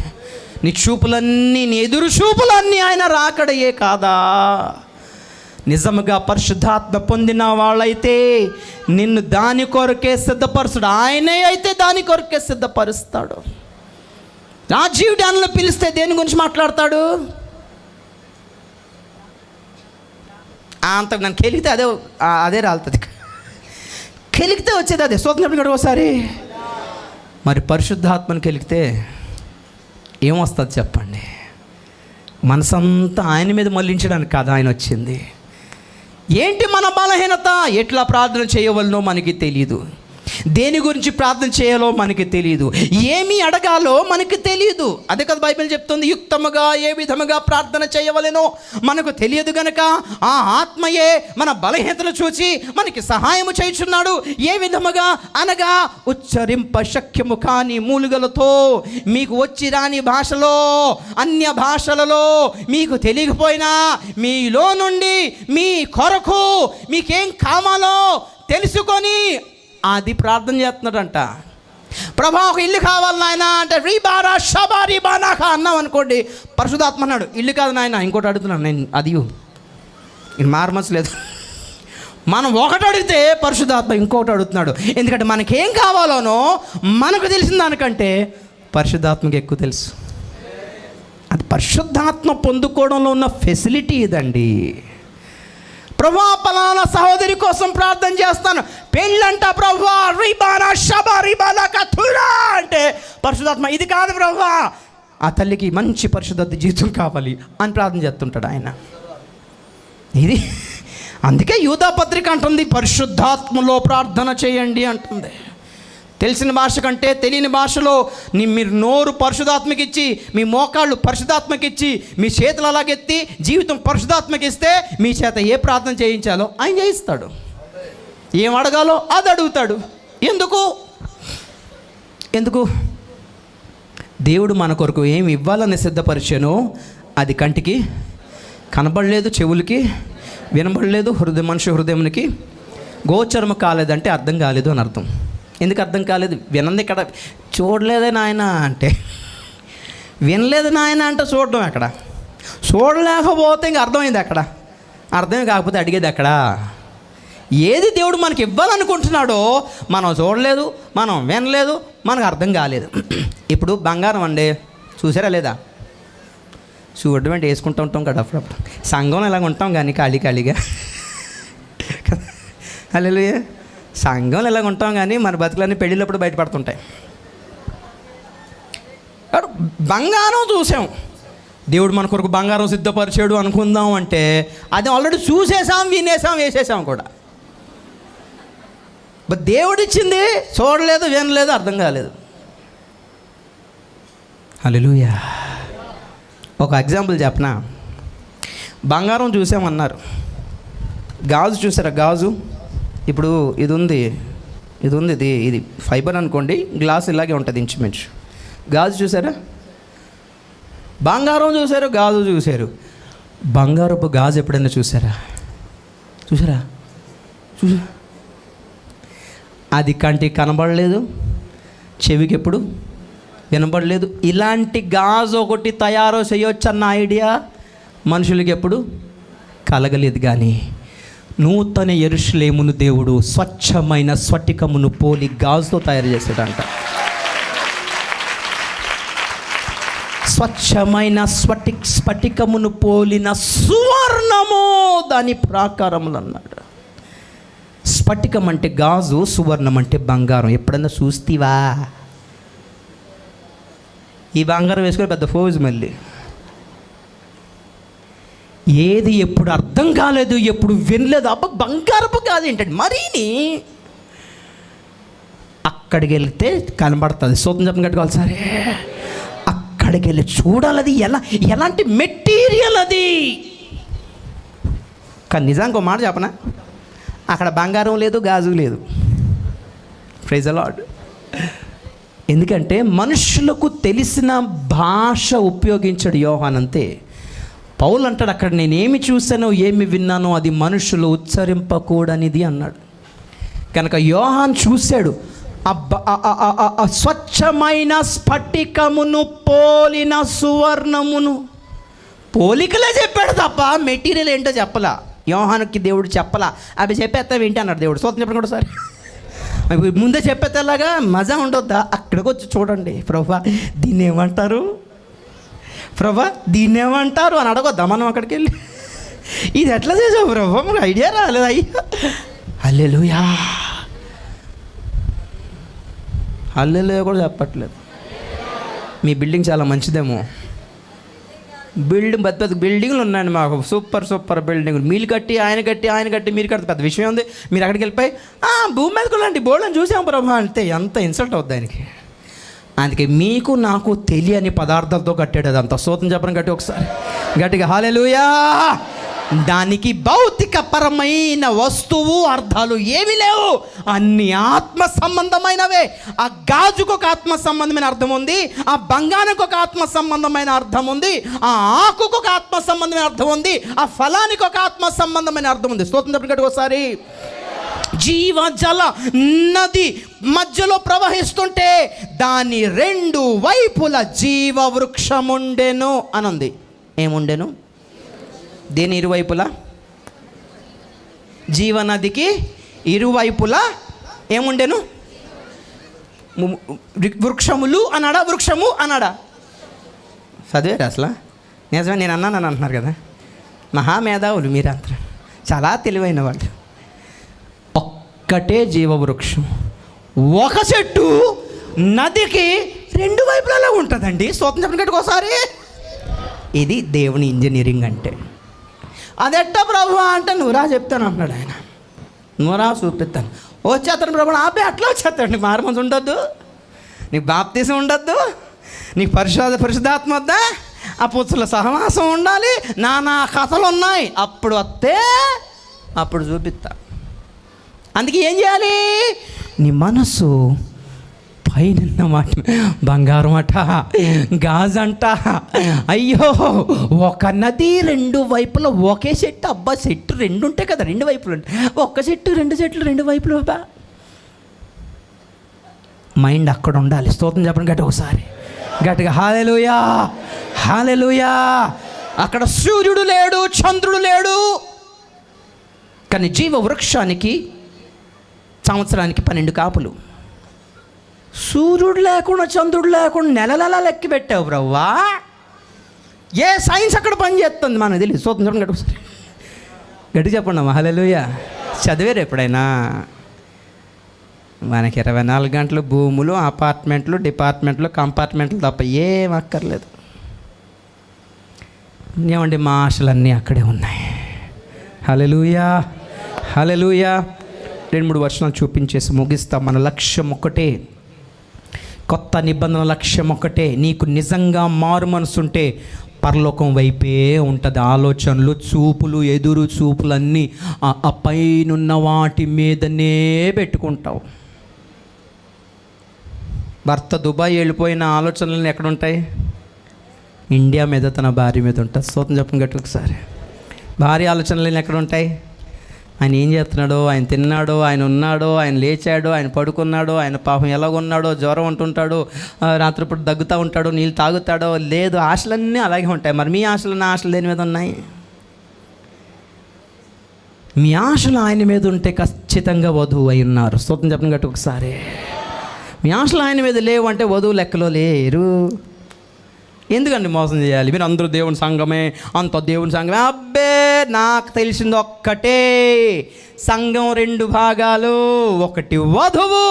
నీ చూపులన్నీ, నీ ఎదురు చూపులన్నీ ఆయన రాకడయే కాదా? నిజముగా పరిశుద్ధాత్మ పొందిన వాళ్ళైతే నిన్ను దాని కొరకే సిద్ధపరుస్తాడు. ఆయనే అయితే దాని కొరకే సిద్ధపరుస్తాడు. రాజీవ్ డ్యాన్లో పిలిస్తే దేని గురించి మాట్లాడతాడు? అంత నన్ను కెలిగితే అదే రాలుతుంది. కెలిగితే వచ్చేది అదే. స్తోత్రం ఒకసారి. మరి పరిశుద్ధాత్మను కెలిగితే ఏమొస్తుంది చెప్పండి? మనసంతా ఆయన మీద మళ్ళించడానికి కాదు ఆయన వచ్చింది. ఏంటి మన బలహీనత? ఎట్లా ప్రార్థన చేయవలనో మనకి తెలియదు. దేని గురించి ప్రార్థన చేయాలో మనకి తెలియదు. ఏమి అడగాలో మనకి తెలియదు. అదే కదా బైబిల్ చెప్తుంది. యుక్తముగా ఏ విధముగా ప్రార్థన చేయవలెనో మనకు తెలియదు గనక ఆ ఆత్మయే మన బలహీనతలు చూచి మనకి సహాయము చేయుచున్నాడు. ఏ విధముగా అనగా ఉచ్చరింప శక్యము కాని మూలుగలతో, మీకు వచ్చి రాని భాషలో, అన్య భాషలలో మీకు తెలియకపోయినా మీలో నుండి మీ కొరకు మీకేం కావాలో తెలుసుకొని అది ప్రార్థన చేస్తున్నాడంట. ప్రభా ఒక ఇల్లు కావాలి నాయన అంటే రీబారా షబా రీబానాక అన్నాం అనుకోండి, పరిశుద్ధాత్మ అన్నాడు ఇల్లు కాదు నాయన ఇంకోటి అడుగుతున్నాను నేను, అది మారమచ్చలేదు. మనం ఒకటి అడిగితే పరిశుద్ధాత్మ ఇంకొకటి అడుగుతున్నాడు. ఎందుకంటే మనకేం కావాలోనో మనకు తెలిసిన దానికంటే పరిశుద్ధాత్మకి ఎక్కువ తెలుసు. అది పరిశుద్ధాత్మ పొందుకోవడంలో ఉన్న ఫెసిలిటీ ఇదండి. ప్రభా పలానా సహోదరి కోసం ప్రార్థన చేస్తాను, పెళ్ళంట ప్రభా రీబానా షబా రీబానా కథురా అంటే పరిశుద్ధాత్మ ఇది కాదు ప్రభా, ఆ తల్లికి మంచి పరిశుద్ధ జీవితం కావాలి అని ప్రార్థన చేస్తుంటాడు ఆయన. ఇది అందుకే యూదా పత్రిక అంటుంది పరిశుద్ధాత్మలో ప్రార్థన చేయండి అంటుంది. తెలిసిన భాష కంటే తెలియని భాషలో మీరు నోరు పరిశుద్ధాత్మకి ఇచ్చి, మీ మోకాళ్ళు పరిశుద్ధాత్మకి ఇచ్చి, మీ చేతులు అలాగెత్తి జీవితం పరిశుద్ధాత్మకి ఇస్తే మీ చేత ఏ ప్రార్థన చేయించాలో ఆయన చేయిస్తాడు. ఏం అడగాలో అది అడుగుతాడు. ఎందుకు దేవుడు మన కొరకు ఏమి ఇవ్వాలని సిద్ధపరిచానో అది కంటికి కనబడలేదు, చెవులకి వినబడలేదు, మనిషి హృదయానికి గోచరము కాలేదంటే అర్థం కాలేదు అని అర్థం. ఎందుకు అర్థం కాలేదు? వినంది ఇక్కడ చూడలేదే నాయన అంటే, వినలేదు నాయన అంటే చూడడం ఎక్కడ? చూడలేకపోతే ఇంక అర్థమైంది అక్కడ, అర్థమే కాకపోతే అడిగేది ఎక్కడ? ఏది దేవుడు మనకి ఇవ్వాలనుకుంటున్నాడో మనం చూడలేదు, మనం వినలేదు, మనకు అర్థం కాలేదు. ఇప్పుడు బంగారం అండి, చూసారా లేదా? చూడడం అంటే వేసుకుంటూ ఉంటాం కదా అప్పుడప్పుడు. సంఘంలో ఇలాగ ఉంటాం కానీ ఖాళీగా హల్లెలూయా. సంఘంలో ఇలాగ ఉంటాం కానీ మన బతుకులన్నీ పెళ్ళిళ్ళప్పుడు బయటపడుతుంటాయి. బంగారం చూసాం, దేవుడు మన కొరకు బంగారం సిద్ధపరిచాడు అనుకుందాం అంటే అది ఆల్రెడీ చూసేసాం, వినేసాం, వేసేసాం కూడా. బట్ దేవుడు ఇచ్చింది చూడలేదు, వినలేదు, అర్థం కాలేదు. హల్లెలూయా. ఒక ఎగ్జాంపుల్ చెప్పనా? బంగారం చూసామన్నారు, గాజు చూసారా? గాజు ఇప్పుడు ఇది ఉంది, ఇది ఫైబర్ అనుకోండి, గ్లాస్ ఇలాగే ఉంటుంది ఇంచుమించు. గాజు చూసారా? బంగారం చూశారు, గాజు చూశారు. బంగారపు గాజు ఎప్పుడైనా చూసారా? అది కంటికి కనబడలేదు, చెవికి ఎప్పుడు వినబడలేదు. ఇలాంటి గాజు ఒకటి తయారు చేయొచ్చన్న ఐడియా మనుషులకి ఎప్పుడు కలగలేదు. కానీ నూతన యెరూషలేమును దేవుడు స్వచ్ఛమైన స్ఫటికమును పోలి గాజుతో తయారు చేశాడంట. స్వచ్ఛమైన స్ఫటికమును పోలిన సువర్ణము దాని ప్రాకారములు అన్నాడు. స్ఫటికం అంటే గాజు, సువర్ణం అంటే బంగారం. ఎప్పుడన్నా చూస్తీవా? ఈ బంగారం వేసుకొని పెద్ద ఫోజు. మళ్ళీ ఏది ఎప్పుడు అర్థం కాలేదు, ఎప్పుడు వినలేదు. అబ్బా బంగారపు కాదు ఏంటంటే మరీని అక్కడికి వెళ్తే కనబడుతుంది. సూతం చెప్పని కట్టుకోవాలి సరే. అక్కడికి వెళ్ళి చూడాలి అది ఎలాంటి మెటీరియల్ అది. కానీ నిజంగా ఒక మాట చెప్పనా, అక్కడ బంగారం లేదు, గాజు లేదు. Praise the Lord. ఎందుకంటే మనుషులకు తెలిసిన భాష ఉపయోగించాడు యోహాన్, అంతే. పౌలు అంటాడు అక్కడ, నేనేమి చూశానో ఏమి విన్నానో అది మనుషులు ఉచ్చరింపకూడనిది అన్నాడు. కనుక యోహాన్ చూశాడు స్వచ్ఛమైన స్ఫటికమును పోలిన సువర్ణమును. పోలికలే చెప్పాడు తప్ప మెటీరియల్ ఏంటో చెప్పలా. యోహానుకి దేవుడు చెప్పలా. అవి చెప్పేస్తావు ఏంటి అన్నాడు దేవుడు. సూత్రం చెప్పండి కూడా సార్, ముందే చెప్పేలాగా మజా ఉండొద్దా? అక్కడికి వచ్చి చూడండి, ప్రభా దీన్ని ఏమంటారు, ప్రభా దీన్ని ఏమంటారు అని అడగొద్దా మనం అక్కడికి వెళ్ళి? ఇది ఎట్లా చేసావు ప్రభా, మాకు ఐడియా రాలేదు. అయ్యా హల్లెలూయా, హల్లెలూయా కూడా చెప్పట్లేదు. మీ బిల్డింగ్ చాలా మంచిదేమో. పెద్ద పెద్ద బిల్డింగ్లు ఉన్నాయండి మాకు, సూపర్ బిల్డింగ్లు. మీరు కట్టి ఆయన కట్టి మీరు కడితే పెద్ద విషయం ఉంది. మీరు అక్కడికి వెళ్ళిపోయి భూమి మీదకి వెళ్ళండి బోర్డుని చూసాం ప్రభా అంటే ఎంత ఇన్సల్ట్ అవుద్ది ఆయనకి. అందుకే మీకు నాకు తెలియని పదార్థాలతో కట్టాడు అదంతా. స్తోత్రం చెప్పడం గట్టి ఒకసారి గట్టిగా హల్లెలూయా. దానికి భౌతికపరమైన వస్తువు అర్థాలు ఏమీ లేవు, అన్ని ఆత్మ సంబంధమైనవే. ఆ గాజుకు ఒక ఆత్మ సంబంధమైన అర్థం ఉంది, ఆ బంగారానికి ఒక ఆత్మ సంబంధమైన అర్థం ఉంది, ఆ ఆకుకు ఒక ఆత్మ సంబంధమైన అర్థం ఉంది, ఆ ఫలానికి ఒక ఆత్మ సంబంధమైన అర్థం ఉంది. స్తోత్రం చెప్పండి ఒకసారి. జీవజల నది మధ్యలో ప్రవహిస్తుంటే దాని రెండు వైపుల జీవ వృక్షముండెను అనుంది. ఏముండెను? దేని ఇరువైపులా? జీవనదికి ఇరువైపులా ఏముండెను? వృక్షములు అన్నాడా, వృక్షము అన్నాడా? చదివారు అసలు? నిజమే, నేను అన్నాను అంటున్నారు కదా. మహామేధావులు మీరంతా, చాలా తెలివైన వాళ్ళు. ఒక్కటే జీవవృక్షం, ఒక చెట్టు నదికి రెండు వైపులలో ఉంటుందండి. స్తోత్రం చెప్పండి ఒకసారి. ఇది దేవుని ఇంజనీరింగ్ అంటే. అదెట్ట ప్రభు అంటే నువ్వురా చెప్తాను అంటున్నాడు ఆయన. నువ్వురా చూపిస్తాను. వచ్చేస్తాను ప్రభు. ఆపే అట్లా వచ్చేస్తాడు. మారుమనసు ఉండొద్దు, నీకు బాప్తీసం ఉండొద్దు, నీకు పరిశుద్ధాత్మ వద్దా, ఆ పుచ్చుల సహవాసం ఉండాలి, నానా కథలు ఉన్నాయి. అప్పుడు వస్తే అప్పుడు చూపిస్తా. అందుకే ఏం చేయాలి? నీ మనసు పైన మాట బంగారం అట, గాజంట. అయ్యో ఒక నది రెండు వైపులో ఒకే చెట్టు. అబ్బా చెట్టు రెండు ఉంటాయి కదా, రెండు వైపులు ఉంటాయి. ఒక్క చెట్టు రెండు చెట్లు రెండు వైపులు. అబ్బా మైండ్ అక్కడ ఉండాలి. స్తోత్రం చెప్పండి గట్టి ఒకసారి గట్టిగా హల్లెలూయా, హల్లెలూయా. అక్కడ సూర్యుడు లేడు, చంద్రుడు లేడు, కానీ జీవ వృక్షానికి సంవత్సరానికి 12 కాపులు. సూర్యుడు లేకుండా చంద్రుడు లేకుండా నెలలా లెక్కి పెట్టావు బ్రవ్వా. ఏ సైన్స్ అక్కడ పనిచేస్తుంది మనకు తెలియదు. చూద్దాం గట్టి చెప్పండి అమ్మా. హల్లెలూయా. చదివారు ఎప్పుడైనా? మనకి 24 గంటలు భూములు, అపార్ట్మెంట్లు, డిపార్ట్మెంట్లు, కంపార్ట్మెంట్లు తప్ప ఏం అక్కర్లేదు. ఏమండి మా ఆశలన్నీ అక్కడే ఉన్నాయి. హల్లెలూయా, హల్లెలూయా. 2-3 వర్షాలు చూపించేసి ముగిస్తాం. మన లక్ష్యం ఒకటే, కొత్త నిబంధన లక్ష్యం ఒకటే. నీకు నిజంగా మారు మనసుంటే పరలోకం వైపే ఉంటుంది ఆలోచనలు, చూపులు, ఎదురు చూపులన్నీ ఆ పైనున్న వాటి మీదనే పెట్టుకుంటావు. భర్త దుబాయ్ వెళ్ళిపోయిన ఆలోచనలు ఎక్కడుంటాయి? ఇండియా మీద, తన భార్య మీద ఉంటుంది. స్తోత్రం చెప్పండి గట్టి ఒకసారి. భార్య ఆలోచనలు ఎక్కడ ఉంటాయి? ఆయన ఏం చేస్తున్నాడో, ఆయన తిన్నాడో, ఆయన ఉన్నాడో, ఆయన లేచాడో, ఆయన పడుకున్నాడో, ఆయన పాపం ఎలాగున్నాడో, జ్వరం ఉంటుంటాడో, రాత్రిపూట దగ్గుతూ ఉంటాడో, నీళ్ళు తాగుతాడో లేదు. ఆశలన్నీ అలాగే ఉంటాయి. మరి మీ ఆశలు, నా ఆశలు దేని మీద ఉన్నాయి? మీ ఆశలు ఆయన మీద ఉంటే ఖచ్చితంగా వధువు అయి ఉన్నారు. స్తోత్రం చెప్పండి గట్టి ఒకసారి. మీ ఆశలు ఆయన మీద లేవు అంటే వధువు లెక్కలో లేరు. ఎందుకండి మోసం చేయాలి? మీరు అందరూ దేవుని సంఘమే, అంత దేవుని సంఘమే. అబ్బే, నాకు తెలిసింది ఒక్కటే, సంఘం 2 భాగాలు. ఒకటి వధువు,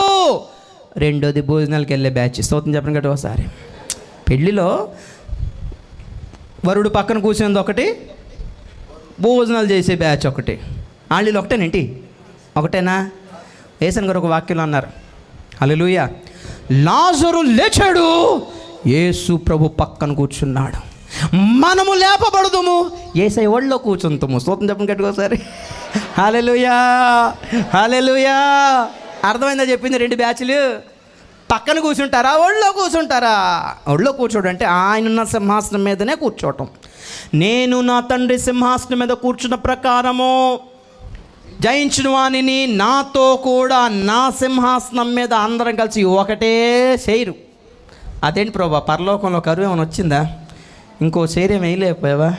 రెండోది భోజనాలకు వెళ్ళే బ్యాచ్. స్తోత్రం చెప్పండి గట్టి ఒకసారి. పెళ్ళిలో వరుడు పక్కన కూర్చునేది ఒకటి, భోజనాలు చేసే బ్యాచ్ ఒకటి. వాళ్ళు ఒకటేనేంటి? ఒకటేనా? యేసన్ గారు ఒక వాక్యంలో అన్నారు, హల్లెలూయా, లాజరు లేచాడు, యేసు ప్రభు పక్కన కూర్చున్నాడు. మనము లేపబడదుము, యేసయ్య ఒళ్ళో కూర్చుంటాము. స్తోత్రం చెప్పండి గట్టిగా ఒకసారి. హల్లెలూయా, హల్లెలూయా. అర్థమైందా చెప్పింది? 2 బ్యాచ్లు. పక్కన కూర్చుంటారా, ఒళ్ళో కూర్చుంటారా? ఒళ్ళో కూర్చోడు అంటే ఆయన ఉన్న సింహాసనం మీదనే కూర్చోవటం. నేను నా తండ్రి సింహాసనం మీద కూర్చున్న ప్రకారము జయించిన వాణిని నాతో కూడా నా సింహాసనం మీద అందరం కలిసి ఒకటే చేయరు. అదేంటి ప్రభా, పరలోకంలో కరువు ఏమైనా వచ్చిందా? ఇంకో చైర్యం వేయలేకపోయావా?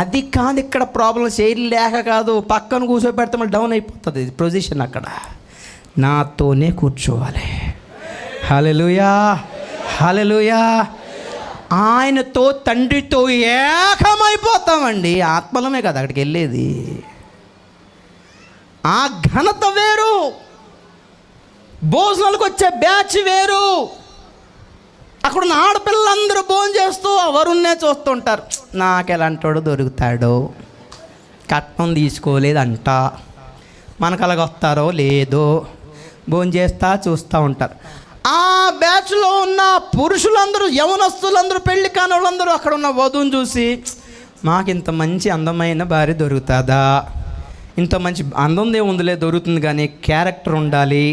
అది కాదు ఇక్కడ ప్రాబ్లం. చైర్లు లేక కాదు, పక్కన కూర్చోబెడితే మళ్ళీ డౌన్ అయిపోతుంది పొజిషన్. అక్కడ నాతోనే కూర్చోవాలి. హల్లెలూయా, హల్లెలూయా. ఆయనతో, తండ్రితో ఏకమైపోతామండి. ఆత్మలమే కదా అక్కడికి వెళ్ళేది. ఆ ఘనత వేరు, భోజనాలకు వచ్చే బ్యాచ్ వేరు. అక్కడున్న ఆడపిల్లలందరూ భోజనం చేస్తూ వరుణ్ణే చూస్తుంటారు. నాకు ఎలాంటోడు దొరుకుతాడో, కట్నం తీసుకోలేదంట, మనకు అలాగ వస్తారో లేదో, భోజనం చేస్తా చూస్తూ ఉంటారు. ఆ బ్యాచ్లో ఉన్న పురుషులందరూ, యవనస్తులందరూ, పెళ్లి కాని వాళ్ళందరూ అక్కడ ఉన్న వధువుని చూసి, మాకు ఇంత మంచి అందమైన భార్య దొరుకుతుందా? ఇంత మంచి అందం ఉందిలే, దొరుకుతుంది, కానీ క్యారెక్టర్ ఉండాలి,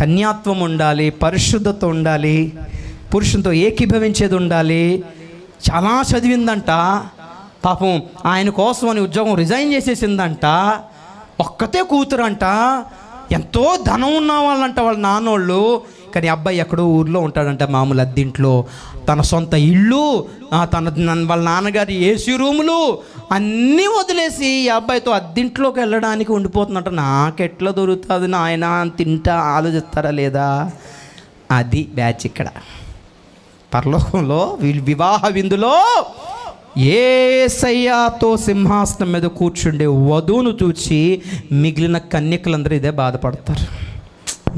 కన్యాత్వం ఉండాలి, పరిశుద్ధత ఉండాలి, పురుషునితో ఏకీభవించేది ఉండాలి. చాలా చదివిందంట పాపం, ఆయన కోసం అని ఉద్యోగం రిజైన్ చేసేసిందంట. ఒక్కతే కూతురంట, ఎంతో ధనం ఉన్న వాళ్ళంట వాళ్ళ నాన్నోళ్ళు. కానీ అబ్బాయి ఎక్కడో ఊర్లో ఉంటాడంట, మామూలు అద్దింట్లో. తన సొంత ఇల్లు, వాళ్ళ నాన్నగారి ఏసీ రూములు అన్నీ వదిలేసి ఈ అబ్బాయితో అద్దింట్లోకి వెళ్ళడానికి ఉండిపోతుందంట. నాకెట్లా దొరుకుతుంది నాయన తింటా ఆలోచిస్తారా లేదా? అది బ్యాచ్. ఇక్కడ పరలోకంలో వివాహ విందులో యేసయ్యతో సింహాసనం మీద కూర్చుండే వధువును చూచి మిగిలిన కన్యకలందరూ ఇదే బాధపడతారు.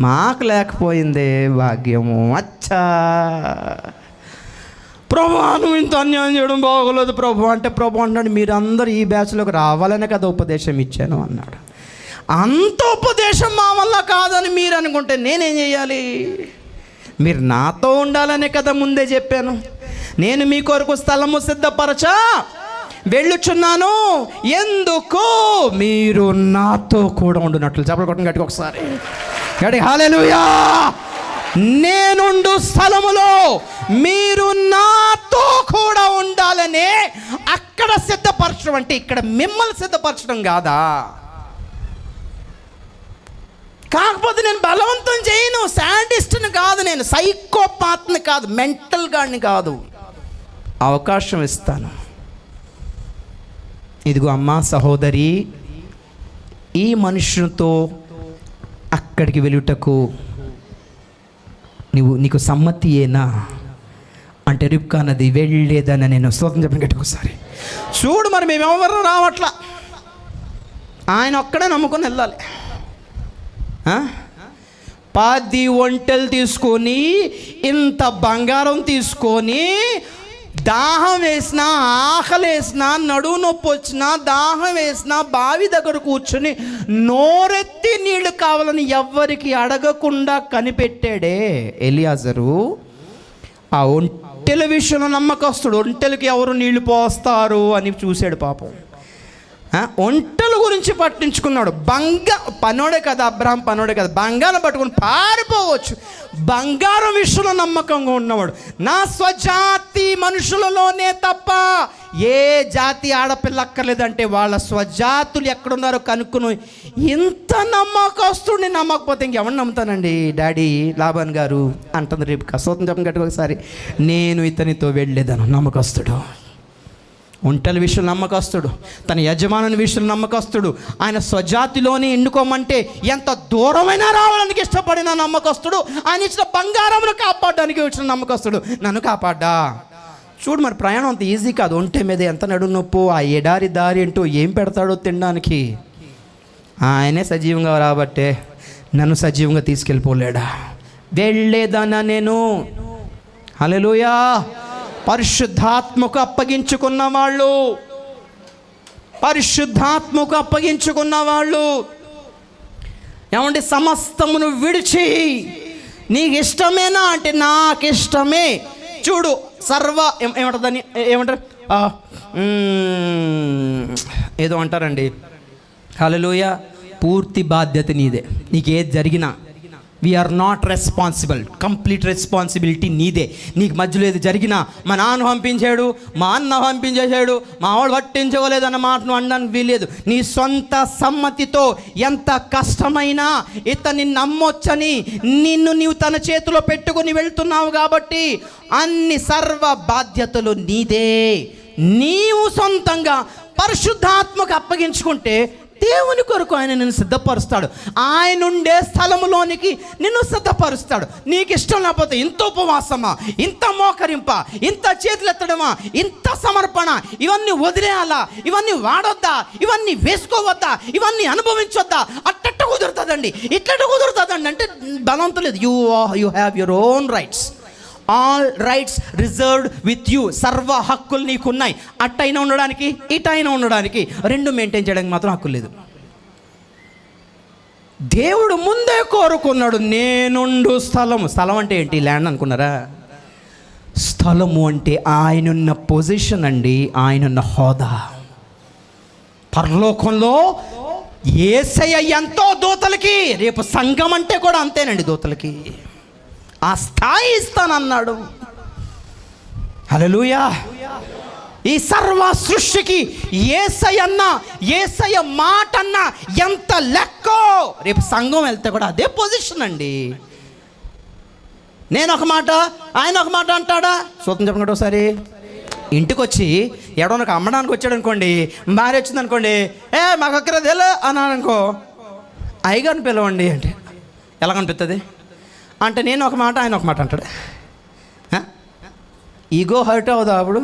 మాకు లేకపోయిందే భాగ్యము. అచ్చా ప్రభు, నువ్వు ఇంత అన్యాయం చేయడం బాగోలేదు ప్రభు అంటే, ప్రభు అన్నాడు, మీరందరూ ఈ బ్యాచ్లోకి రావాలనే కదా ఉపదేశం ఇచ్చాను అన్నాడు. అంత ఉపదేశం మా వల్ల కాదని మీరు అనుకుంటే నేనేం చేయాలి? మీరు నాతో ఉండాలనే కదా ముందే చెప్పాను. నేను మీ కొరకు స్థలము సిద్ధపరచా వెళ్ళుచున్నాను, ఎందుకు? మీరు నాతో కూడా ఉండునట్లు. చెప్పలు కొట్టండి గట్టిగా ఒకసారి, గట్టి హల్లెలూయా. నేనుండు స్థలములో మీరు నాతో కూడా ఉండాలనే అక్కడ సిద్ధపరచడం అంటే ఇక్కడ మిమ్మల్ని సిద్ధపరచడం కాదా? కాకపోతే నేను బలవంతం చేయను, శాడిస్ట్ని కాదు, నేను సైకోపాత్ని కాదు, మెంటల్ గాడిని కాదు. అవకాశం ఇస్తాను. ఇదిగో అమ్మా సహోదరి, ఈ మనుషులతో అక్కడికి వెళ్ళుటకు నీకు సమ్మతి ఏనా అంటే రిబ్కా నది వెళ్ళలేదని నేను స్తోత్రం చెప్పిన గట్టి ఒకసారి. చూడు మరి మేమెవరు రావట్లా, ఆయన ఒక్కడే నమ్ముకొని వెళ్ళాలి. 10 ఒంటెలు తీసుకొని ఇంత బంగారం తీసుకొని దాహం వేసినా ఆకలి వేసినా నడువు నొప్పి వచ్చినా దాహం వేసినా బావి దగ్గర కూర్చుని నోరెత్తి నీళ్లు కావాలని ఎవ్వరికి అడగకుండా కనిపెట్టాడే ఎలియాజరు. ఆ ఒంటెల విషయంలో నమ్మకస్తుడు. ఒంటెలకి ఎవరు నీళ్లు పోస్తారు అని చూశాడు పాపం. ఒంటెల గురించి పట్టించుకున్నాడు. పనోడే కదా, అబ్రాహం పనోడే కదా, బంగారం పట్టుకుని పారిపోవచ్చు. బంగారం విషయంలో నమ్మకంగా ఉన్నవాడు. నా స్వజాతి మనుషులలోనే తప్ప ఏ జాతి ఆడపిల్ల అక్కర్లేదంటే వాళ్ళ స్వజాతులు ఎక్కడున్నారో కనుక్కుని ఇంత నమ్మకస్తుడిని నమ్మకపోతే ఇంకెవరిని నమ్ముతానండి డాడీ లాబాన్ గారు అంటుంది రేపు కసోతం చెప్పిన గట్టి ఒకసారి. నేను ఇతనితో వెళ్ళేదాను. నమ్మకస్తుడు, ఒంటెల విషయంలో నమ్మకస్తుడు, తన యజమానుని విషయంలో నమ్మకస్తుడు, ఆయన స్వజాతిలోని ఎన్నుకోమంటే ఎంత దూరమైనా రావడానికి ఇష్టపడిన నమ్మకస్తుడు, ఆయన ఇచ్చిన బంగారమును కాపాడడానికి వచ్చిన నమ్మకస్తుడు. నన్ను కాపాడ్డా. చూడు మరి ప్రయాణం అంత ఈజీ కాదు. ఒంటె మీద ఎంత నడుము నొప్పు, ఆ ఎడారి దారి అంటూ ఏం పెడతాడో తినడానికి. ఆయనే సజీవంగా రాబట్టే నన్ను సజీవంగా తీసుకెళ్ళిపోలేడా. వెళ్ళేదానా నేను. హల్లెలూయా. పరిశుద్ధాత్మకు అప్పగించుకున్న వాళ్ళు, పరిశుద్ధాత్మకు అప్పగించుకున్న వాళ్ళు ఏమంటే సమస్తమును విడిచి నీకు ఇష్టమేనా అంటే నాకు ఇష్టమే. చూడు ఏమంటుందని ఏమంటారు ఏదో అంటారండి. హల్లెలూయా. పూర్తి బాధ్యత నీదే. నీకు ఏది జరిగినా we're not responsible. Complete responsibility నీదే. నీకు మధ్యలో ఏది జరిగినా మా నాన్న పంపించాడు, మా అన్న పంపించేశాడు, మా వాడు పట్టించుకోలేదన్న మాటను అనడానికి వీలేదు. నీ సొంత సమ్మతితో ఎంత కష్టమైనా ఇతన్ని నమ్మొచ్చని నీవు తన చేతిలో పెట్టుకుని వెళ్తున్నావు కాబట్టి అన్ని సర్వ బాధ్యతలు నీదే. నీవు సొంతంగా పరిశుద్ధాత్మకు అప్పగించుకుంటే దేవుని కొరకు ఆయన నిన్ను సిద్ధపరుస్తాడు. ఆయన ఉండే స్థలములోనికి నిన్ను సిద్ధపరుస్తాడు. నీకు ఇష్టం లేకపోతే ఇంత ఉపవాసమా, ఇంత మోకరింప, ఇంత చేతులు ఎత్తడమా, ఇంత సమర్పణ, ఇవన్నీ వదిలేయాలా, ఇవన్నీ వాడొద్దా, ఇవన్నీ వేసుకోవద్దా, ఇవన్నీ అనుభవించొద్దా, అట్టట్ట కుదురుతుందండి, ఇట్లట్ట కుదురుతుందండి అంటే బలంతో లేదు. You have your own rights. All rights reserved with you. సర్వ హక్కులు నీకున్నాయి. అట్టయినా ఉండడానికి ఇటైనా ఉండడానికి, రెండు మెయింటైన్ చేయడానికి మాత్రం హక్కు లేదు. దేవుడు ముందే కోరుకున్నాడు నేనుండు స్థలము. స్థలం అంటే ఏంటి? ల్యాండ్ అనుకున్నారా? స్థలము అంటే ఆయనున్న పొజిషన్ అండి, ఆయనున్న హోదా. పరలోకంలో యేసయ్య ఎంతో దూతలకి, రేపు సంఘం అంటే కూడా అంతేనండి దూతలకి ఆ స్థాయి ఇస్తానన్నాడు. హల్లెలూయా. ఈ సర్వ సృష్టికి యేసయ్య మాట అన్న ఎంత లెక్కో రేపు సంఘం వెళ్తే కూడా అదే పొజిషన్ అండి. నేను ఒక మాట ఆయన ఒక మాట అంటాడా? సూత్రం చెప్పండి ఒకసారి. ఇంటికి వచ్చి ఎడో నాకు అమ్మడానికి వచ్చాడు అనుకోండి, భార్య వచ్చింది అనుకోండి, మాకు అక్కడ తెలు అన్నాను అనుకో, అయ్యగారిని పిలవండి అంటే ఎలా కనిపిస్తుంది అంటే నేను ఒక మాట ఆయన ఒక మాట అంటాడు. ఈగో హర్ట్ అవుదా అప్పుడు?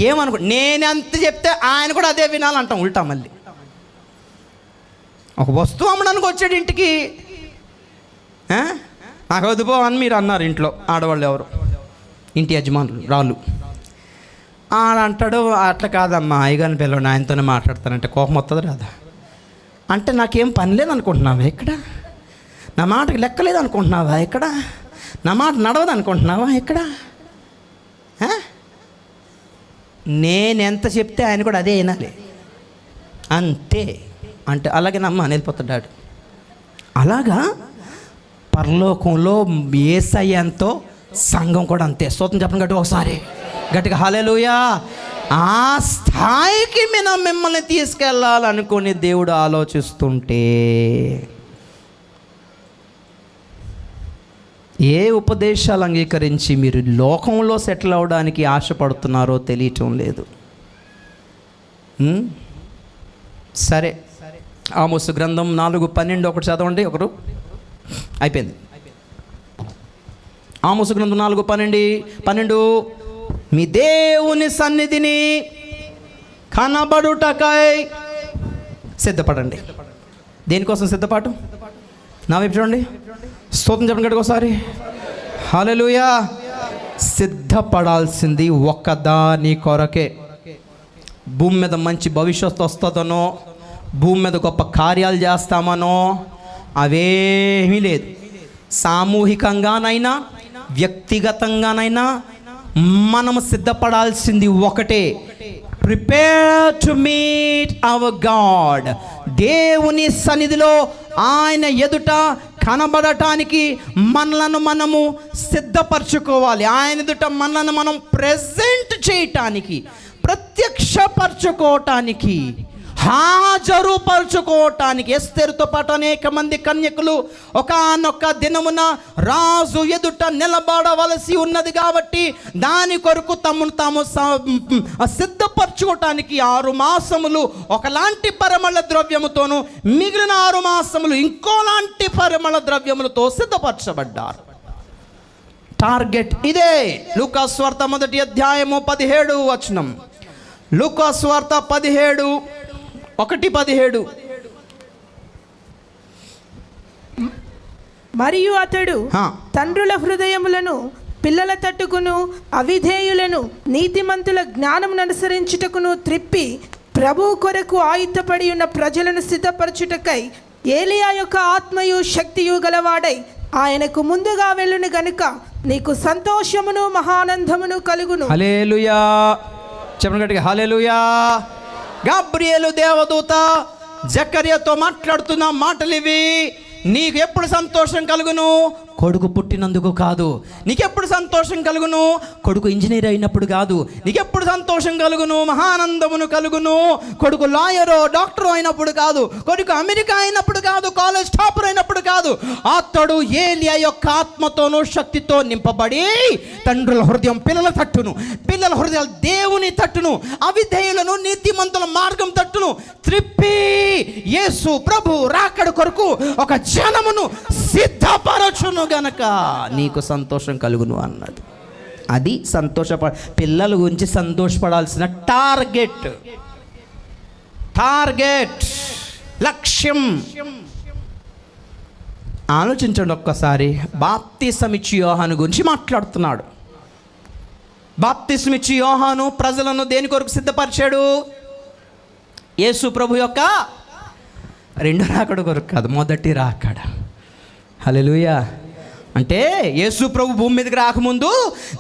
ఏమనుకో, నేనెంత చెప్తే ఆయన కూడా అదే వినాలంటాం ఉల్టా. మళ్ళీ ఒక వస్తువు అమ్మడానికి వచ్చాడు ఇంటికి, నాకు వద్దుపో అని మీరు అన్నారు ఇంట్లో ఆడవాళ్ళు ఎవరు, ఇంటి యజమానులు రాళ్ళు. ఆడంటాడు అట్లా కాదమ్మా అయ్యగారిని పిలవండి ఆయనతోనే మాట్లాడతానంటే కోపం వస్తుంది రాదా? అంటే నాకేం పని లేదు అనుకుంటున్నావా ఇక్కడ? నా మాటకి లెక్కలేదు అనుకుంటున్నావా ఇక్కడ? నా మాట నడవదు అనుకుంటున్నావా ఇక్కడ? నేనెంత చెప్తే ఆయన కూడా అదే వినాలి అంతే. అంటే అలాగే నమ్మ వెళ్ళిపోతాడు. అలాగా పరలోకంలో యేసయ్య ఎంతో సంఘం కూడా అంతే. స్తోత్రం చెప్పండి గట్టిగా ఒకసారి, గట్టిగా హల్లెలూయా. ఆ స్థాయికి మిమ్మల్ని తీసుకెళ్ళాలనుకుని దేవుడు ఆలోచిస్తుంటే ఏ ఉపదేశాలు అంగీకరించి మీరు లోకంలో సెటిల్ అవడానికి ఆశపడుతున్నారో తెలియటం లేదు. సరే ఆమోసు గ్రంథం 4:12 ఒకటి చదవండి. ఒకరు అయిపోయింది. ఆమోసు గ్రంథం 4:12 మీ దేవుని సన్నిధిని కనబడుటకై సిద్ధపడండి. దేనికోసం సిద్ధపాటు? నా వైపు చూడండి, స్తోత్రం చెప్పండి గట్టిగా ఒకసారి. హల్లెలూయా. సిద్ధపడాల్సింది ఒక్కదాని కొరకే. భూమి మీద మంచి భవిష్యత్తు వస్తుందనో, భూమి మీద గొప్ప కార్యాలు చేస్తామనో అవేమీ లేదు. సామూహికంగానైనా వ్యక్తిగతంగానైనా మనం సిద్ధపడాల్సింది ఒకటే, prepare to meet our God. దేవుని సన్నిధిలో ఆయన ఎదుట కనబడటానికి మనలను మనము సిద్ధపరచుకోవాలి. ఆయన ఎదుట మనలను మనం ప్రెజెంట్ చేయటానికి, ప్రత్యక్షపరచుకోవటానికి, హాజరుపరచుకోవటానికి. ఎస్తేరుతో పాటు అనేక మంది కన్యకులు ఒకానొక దినమున రాజు ఎదుట నిలబడవలసి ఉన్నది కాబట్టి దాని కొరకు తమను తాము సిద్ధపరచుకోవటానికి 6 మాసములు ఒకలాంటి పరిమళ ద్రవ్యముతోనూ మిగిలిన 6 మాసములు ఇంకోలాంటి పరిమళ ద్రవ్యములతో సిద్ధపరచబడ్డారు. టార్గెట్ ఇదే. లూకా సువార్త 1:17 లూకా సువార్త 1:17 మరియు అతడు తండ్రుల హృదయములను పిల్లల తట్టుకును అవిధేయులను నీతిమంతుల జ్ఞానమును అనుసరించుటకును త్రిప్పి ప్రభువు కొరకు ఆయుధపడి ఉన్న ప్రజలను సిద్ధపరచుటకై ఏలియా యొక్క ఆత్మయు శక్తియు గలవాడై ఆయనకు ముందుగా వెళ్ళును గనుక నీకు సంతోషమును మహానందమును కలుగును. హల్లెలూయా. చెప్పండి గట్టిగా, హల్లెలూయా. గాబ్రియేలు దేవదూత జకర్యాతో మాట్లాడుతున్న మాటలు ఇవి. నీకు ఎప్పుడు సంతోషం కలుగును? కొడుకు పుట్టినందుకు కాదు. నీకెప్పుడు సంతోషం కలుగును? కొడుకు ఇంజనీర్ అయినప్పుడు కాదు. నీకెప్పుడు సంతోషం కలుగును? మహానందమును కలుగును. కొడుకు లాయరో డాక్టర్ అయినప్పుడు కాదు. కొడుకు అమెరికా అయినప్పుడు కాదు. కాలేజ్ టాపర్ అయినప్పుడు కాదు. అతడు ఏలియా యొక్క ఆత్మతోనూ శక్తితో నింపబడి తండ్రుల హృదయం పిల్లల తట్టును, పిల్లల హృదయాలు దేవుని తట్టును, అవిధేయులను నీతిమంతుల మార్గం తట్టును త్రిప్పి యేసు ప్రభు రాకడ కొరకు ఒక జనమును సిద్ధపరచును గనక నీకు సంతోషం కలుగును అన్నది. అది పిల్లల గురించి సంతోషపడాల్సిన టార్గెట్ లక్ష్యం. ఆలోచించండి ఒక్కసారి. బాప్తిసమిచ్చి యోహాను గురించి మాట్లాడుతున్నాడు. బాప్తిసమిచ్చి యోహాను ప్రజలను దేని కొరకు సిద్ధపరిచాడు? యేసు ప్రభు యొక్క రెండో రాకడ కొరకు కాదు, మొదటి రాకడ. హల్లెలూయా. అంటే యేసు ప్రభు భూమి మీదకి రాకముందు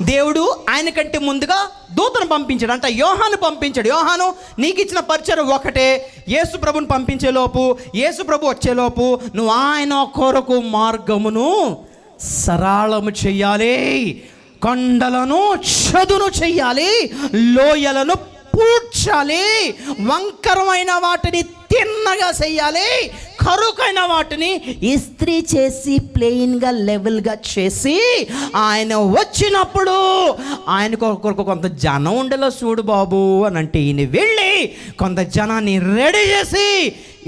దేవుడు ఆయన కంటే ముందుగా దూతను పంపించాడు. అంటే యోహాను పంపించాడు. యోహాను నీకు ఇచ్చిన పరిచయం ఒకటే. యేసు ప్రభుని పంపించేలోపు, యేసు ప్రభు వచ్చేలోపు నువ్వు ఆయన కొరకు మార్గమును సరళము చెయ్యాలి, కొండలను చదును చెయ్యాలి, లోయలను పూడ్చాలి, వంకరమైన వాటిని తిన్నగా చెయ్యాలి, కరుకైన వాటిని ఇస్త్రీ చేసి ప్లెయిన్గా లెవెల్గా చేసి ఆయన వచ్చినప్పుడు ఆయన కొరకు కొంత జనం ఉండేలా చూడు బాబు అని అంటే ఈయన వెళ్ళి కొంత జనాన్ని రెడీ చేసి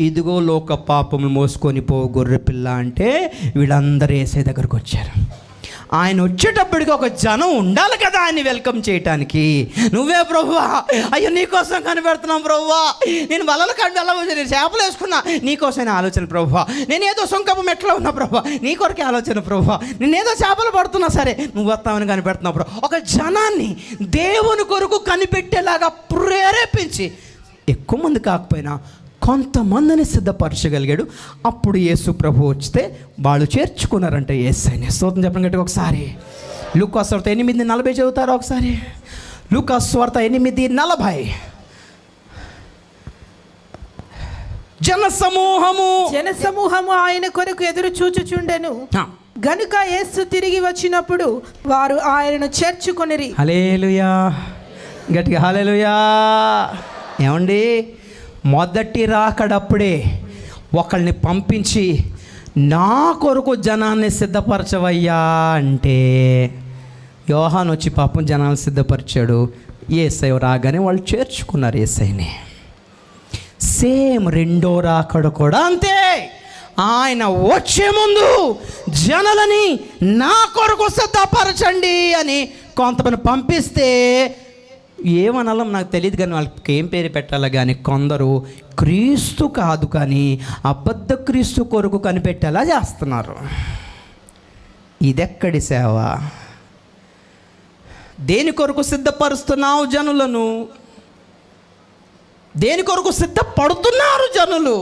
ఇదిగో లోక పాపములు మోసుకొని పో గొర్రె పిల్ల అంటే వీళ్ళందరూ వేసే దగ్గరకు వచ్చారు. ఆయన వచ్చేటప్పటికి ఒక జనం ఉండాలి కదా ఆయన్ని వెల్కమ్ చేయటానికి. నువ్వే ప్రభువా, అయ్యో నీకోసం కనిపెడుతున్నాం ప్రభువా, నేను వలలు నేను చేపలు వేసుకున్నా నీకోసం ఆలోచన ప్రభువా, నేను ఏదో సుంకపు మెట్లో ఉన్నా ప్రభువా నీ కొరకే ఆలోచన ప్రభువా, నేను ఏదో చేపలు పడుతున్నా సరే నువ్వు వస్తావని కనిపెడుతున్నావు ప్రభు. ఒక జనాన్ని దేవుని కొరకు కనిపెట్టేలాగా ప్రేరేపించి ఎక్కువ మంది కాకపోయినా కొంతమందిని సిద్ధపరచగలిగాడు. అప్పుడు యేసు ప్రభు వస్తే వాళ్ళు చేర్చుకున్నారంటే యేసయ్యని. స్తోత్రం చెప్పండి గట్టిగా ఒకసారి. లూకా సువార్త 8:40 చదువుతారా ఒకసారి? లూకా సువార్త 8:40. జనసమూహము ఆయన కొరకు ఎదురు చూచుచుండెను గనుక యేసు తిరిగి వచ్చినప్పుడు వారు ఆయనను చేర్చుకొనిరి. హల్లెలూయా. గట్టిగా హల్లెలూయా. ఏమండి, మొదటి రాకడప్పుడే ఒకళ్ళని పంపించి నా కొరకు జనాన్ని సిద్ధపరచవయ్యా అంటే యోహాను వచ్చి పాపం జనాన్ని సిద్ధపరిచాడు. యేసయ్య రాగానే వాళ్ళు చేర్చుకున్నారు యేసయ్యని. సేమ్ రెండో రాకడ కూడా అంతే. ఆయన వచ్చే ముందు జనులని నా కొరకు సిద్ధపరచండి అని కొంతమంది పంపిస్తే ఏమనాలో నాకు తెలియదు, కానీ వాళ్ళకి ఏం పేరు పెట్టాలి. కానీ కొందరు క్రీస్తు కాదు కానీ అబద్ధ క్రీస్తు కొరకు కనిపెట్టేలా చేస్తున్నారు. ఇదెక్కడి సేవ? దేని కొరకు సిద్ధపరుస్తున్నావు జనులను? దేని కొరకు సిద్ధపడుతున్నారు జనులు?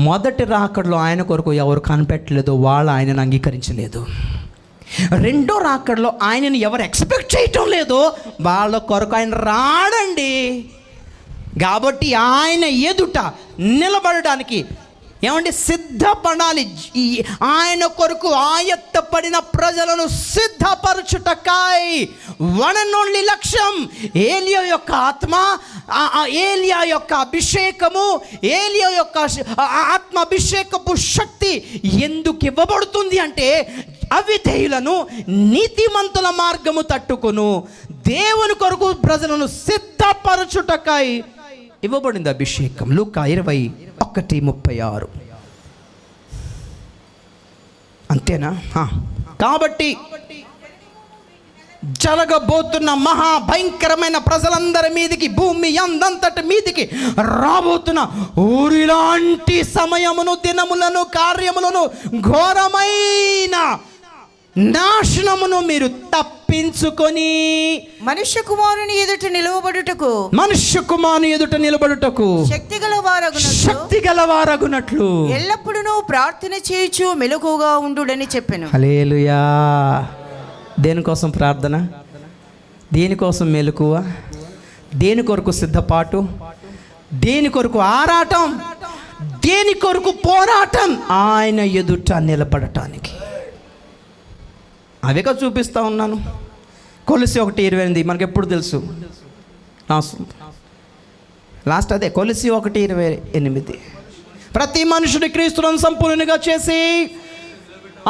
మొదటి రాకడలో ఆయన కొరకు ఎవరు కనిపెట్టలేదు, వాళ్ళు ఆయనను అంగీకరించలేదు. రెండో రాకడలో ఆయనను ఎవరు ఎక్స్పెక్ట్ చేయటం లేదో వాళ్ళ కొరకు ఆయన రాడండి. కాబట్టి ఆయన ఎదుట నిలబడడానికి ఏమంటే సిద్ధపడాలి. ఆయన కొరకు ఆయత్తపడిన ప్రజలను సిద్ధపరచుటకై వన్ అండ్ ఓన్లీ లక్ష్యం ఏలియా యొక్క ఆత్మ, ఏలియా యొక్క అభిషేకము, ఏలియా యొక్క ఆత్మ అభిషేకపు శక్తి ఎందుకు ఇవ్వబడుతుంది అంటే అవిధేయులను నీతిమంతుల మార్గము తట్టుకును దేవుని కొరకు ప్రజలను సిద్ధపరచుటకై ఇవ్వబడింది అభిషేకం. లూకా 21:36. అంతేనా? కాబట్టి జరగబోతున్న మహాభయంకరమైన ప్రజలందరి మీదికి, భూమి అందంతటి మీదికి రాబోతున్న ఊరిలాంటి సమయమును, దినములను, కార్యములను, ఘోరమైన నాశనమును మీరు తప్పించుకొని మనుష్య కుమారుని ఎదుట నిలబడుటకు శక్తి గలవారగునట్లు ఎల్లప్పుడూ ప్రార్థన చేయుచు మెలకువగా ఉండుడని చెప్పెను. హల్లెలూయా. దేనికోసం ప్రార్థన? దేనికోసం మెలకువ? దేని కొరకు సిద్ధపాటు? దేని కొరకు ఆరాటం? దేని కొరకు పోరాటం? ఆయన ఎదుట నిలబడటానికి. అవేగా చూపిస్తూ ఉన్నాను. కొలసి 1:28 మనకి ఎప్పుడు తెలుసు, లాస్ట్ అదే కొలసి 1:28. ప్రతి మనుషుని క్రీస్తులను సంపూర్ణంగా చేసి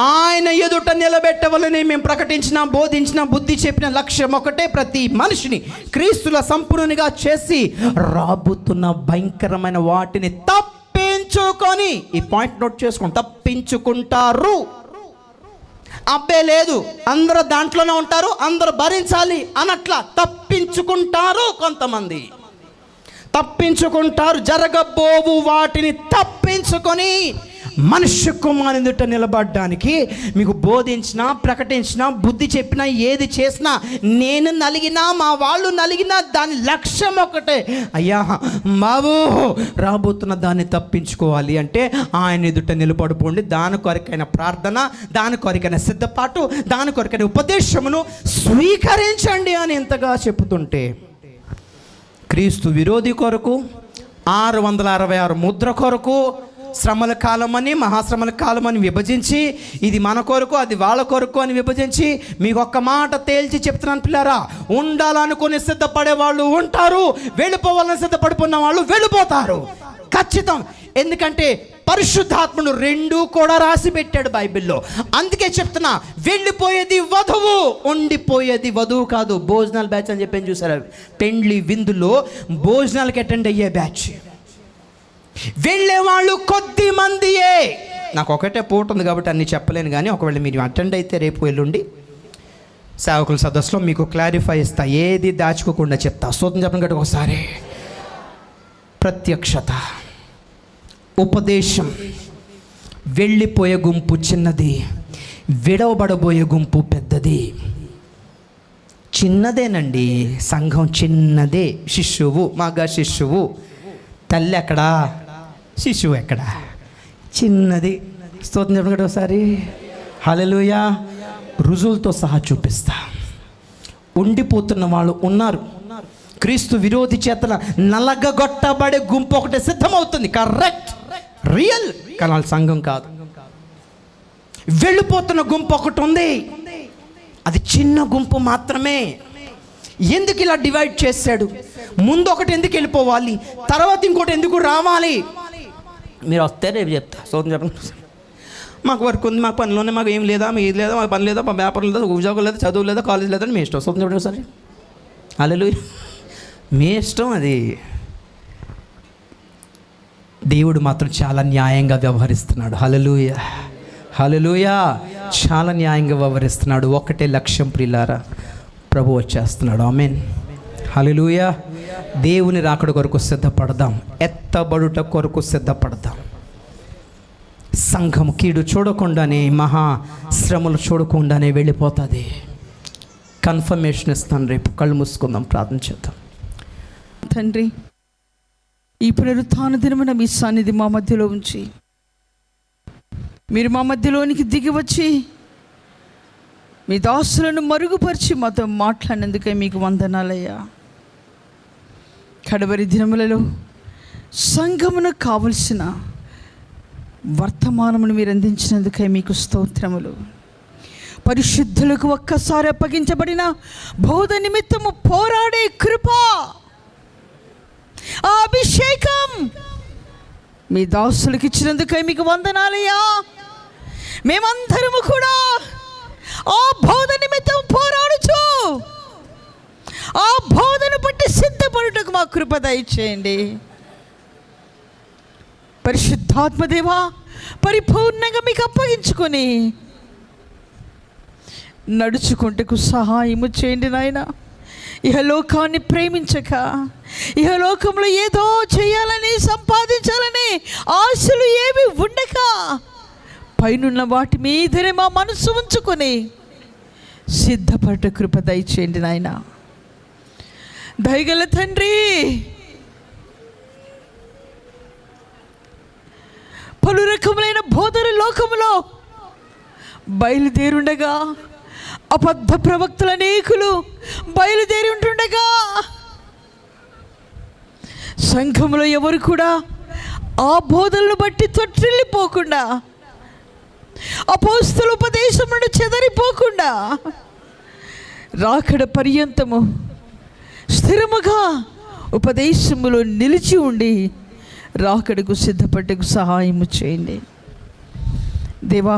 ఆయన ఎదుట నిలబెట్టవలని మేము ప్రకటించిన, బోధించిన, బుద్ధి చెప్పిన లక్ష్యం ఒకటే, ప్రతి మనిషిని క్రీస్తుల సంపూర్ణంగా చేసి రాబోతున్న భయంకరమైన వాటిని తప్పించుకొని, ఈ పాయింట్ నోట్ చేసుకోండి, తప్పించుకుంటారు. అబ్బే లేదు, అందరూ దాంట్లోనే ఉంటారు, అందరూ భరించాలి అనట్లా తప్పించుకుంటారు. కొంతమంది తప్పించుకుంటారు. జరగబోవు వాటిని తప్పించుకొని మనుష్య కుమారుని ఎదుట నిలబడడానికి మీకు బోధించినా, ప్రకటించినా, బుద్ధి చెప్పినా, ఏది చేసినా, నేను నలిగినా, మా వాళ్ళు నలిగినా దాని లక్ష్యం ఒకటే, అయ్యా బాబు రాబోతున్న దాన్ని తప్పించుకోవాలి అంటే ఆయన ఎదుట నిలబడిపోండి. దాని కొరకైన ప్రార్థన, దాని కొరకైన సిద్ధపాటు, దాని కొరకైన ఉపదేశమును స్వీకరించండి అని ఎంతగా చెప్పుతుంటే, క్రీస్తు విరోధి కొరకు 666 ముద్ర కొరకు శ్రమల కాలమని, మహాశ్రమల కాలమని విభజించి, ఇది మన కొరకు, అది వాళ్ళ కొరకు అని విభజించి, మీకు ఒక్క మాట తేల్చి చెప్తున్నాను పిల్లారా, ఉండాలనుకుని సిద్ధపడే వాళ్ళు ఉంటారు, వెళ్ళిపోవాలని సిద్ధపడిపోయిన వాళ్ళు వెళ్ళిపోతారు ఖచ్చితం. ఎందుకంటే పరిశుద్ధాత్ముడు రెండూ కూడా రాసి పెట్టాడు బైబిల్లో. అందుకే చెప్తున్నా, వెళ్ళిపోయేది వధువు, ఉండిపోయేది వధువు కాదు. భోజనాల బ్యాచ్ అని చెప్పి చూసారు, పెండ్లి విందులో భోజనాలకి అటెండ్ అయ్యే బ్యాచ్. వెళ్ళేవాళ్ళు కొద్ది మందియే. నాకు ఒకటే పూట ఉంది కాబట్టి అన్నీ చెప్పలేను, కానీ ఒకవేళ మీరు అటెండ్ అయితే రేపు ఎల్లుండి సేవకుల సదస్సులో మీకు క్లారిఫై ఇస్తా, ఏది దాచుకోకుండా చెప్తా. స్తోత్రం చెప్పండి గట్టి ఒకసారి. ప్రత్యక్షత, ఉపదేశం. వెళ్ళిపోయే గుంపు చిన్నది, విడవబడబోయే గుంపు పెద్దది. చిన్నదేనండి సంఘం, చిన్నదే. శిశువు, మగ శిశువు. తల్లి ఎక్కడా, శిశువు ఎక్కడా? చిన్నది. స్తోత్రం చెప్పండి ఒకసారి. హల్లెలూయా. రుజువులతో సహా చూపిస్తా. ఉండిపోతున్న వాళ్ళు ఉన్నారు. క్రీస్తు విరోధి చేతన నలగగొట్టబడే గుంపు ఒకటి సిద్ధమవుతుంది. Correct, real. కానీ వాళ్ళ సంఘం కాదు. వెళ్ళిపోతున్న గుంపు ఒకటి ఉంది, అది చిన్న గుంపు మాత్రమే. ఎందుకు ఇలా డివైడ్ చేశాడు? ముందు ఒకటి ఎందుకు వెళ్ళిపోవాలి, తర్వాత ఇంకోటి ఎందుకు రావాలి? మీరు వస్తే రేపు చెప్తా. సోదం చెప్పండి. మాకు వర్క్ ఉంది, మాకు పనులు ఉన్నాయి, మాకు ఏం లేదా, మీకు ఇది లేదా, మాకు పని లేదా, మా వ్యాపారం లేదా, ఉద్యోగం లేదా, చదువు లేదా, కాలేజ్ లేదా, మీ ఇష్టం. సోదం చెప్పండి ఒకసారి. హల్లెలూయా. మీ ఇష్టం అది. దేవుడు మాత్రం చాలా న్యాయంగా వ్యవహరిస్తున్నాడు. హల్లెలూయా, హల్లెలూయా. చాలా న్యాయంగా వ్యవహరిస్తున్నాడు. ఒకటే లక్ష్యం ప్రియులారా, ప్రభు వచ్చేస్తున్నాడు. ఆమేన్, హల్లెలూయా. దేవుని రాకడ కొరకు సిద్ధపడదాం, ఎత్తబడుట కొరకు సిద్ధపడదాం. సంఘం కీడు చూడకుండానే, మహా శ్రమలు చూడకుండానే వెళ్ళిపోతుంది. కన్ఫర్మేషన్ ఇస్తాను. రేపు కళ్ళు మూసుకుందాం, ప్రార్థన చేద్దాం. తండ్రి, ఈ పునరుత్థాన దినమున మీ సన్నిధి మా మధ్యలో ఉంచి, మీరు మా మధ్యలోనికి దిగి వచ్చి మీ దాసులను మరుగుపరిచి మాతో మాట్లాడినందుకే మీకు వందనాలయ్యా. కడవరి దినములలో సంఘమునకు కావలసిన వర్తమానమును మీరు అందించినందుకే మీకు స్తోత్రములు. పరిశుద్ధులకు ఒక్కసారి అప్పగించబడిన బోధ నిమిత్తము పోరాడే కృప, ఆ అభిషేకం మీ దాసులకు ఇచ్చినందుకై మీకు వందనాలయ్యా. మేమందరము కూడా ఆ బోధ నిమిత్తం పోరాడుచు ఆ బోధను బట్టి సిద్ధపడుటకు మా కృప దయచేయండి. పరిశుద్ధాత్మదేవా, పరిపూర్ణంగా మీకు అప్పగించుకొని నడుచుకుంటకు సహాయము చేయండి నాయన. ఇహలోకాన్ని ప్రేమించక, ఇహలోకంలో ఏదో చేయాలని, సంపాదించాలని ఆశలు ఏవి ఉండక, పైనున్న వాటి మీదనే మా మనసు ఉంచుకొని సిద్ధపడ్డ కృప దయచేయండి నాయన. దయగల తండ్రి, పలు రకములైన బోధన లోకములో బయలుదేరుండగా, అబద్ధ ప్రవక్తలు అనేకులు బయలుదేరి ఉంటుండగా, సంఘంలో ఎవరు కూడా ఆ బోధనలు బట్టి తొట్టిల్లిపోకుండా, అపోస్తల ఉపదేశం నుండి చెదరిపోకుండా, రాకడ పర్యంతము స్థిరముగా ఉపదేశములో నిలిచి ఉండి రాకడకు సిద్ధపడ్డకు సహాయము చేయండి దేవా.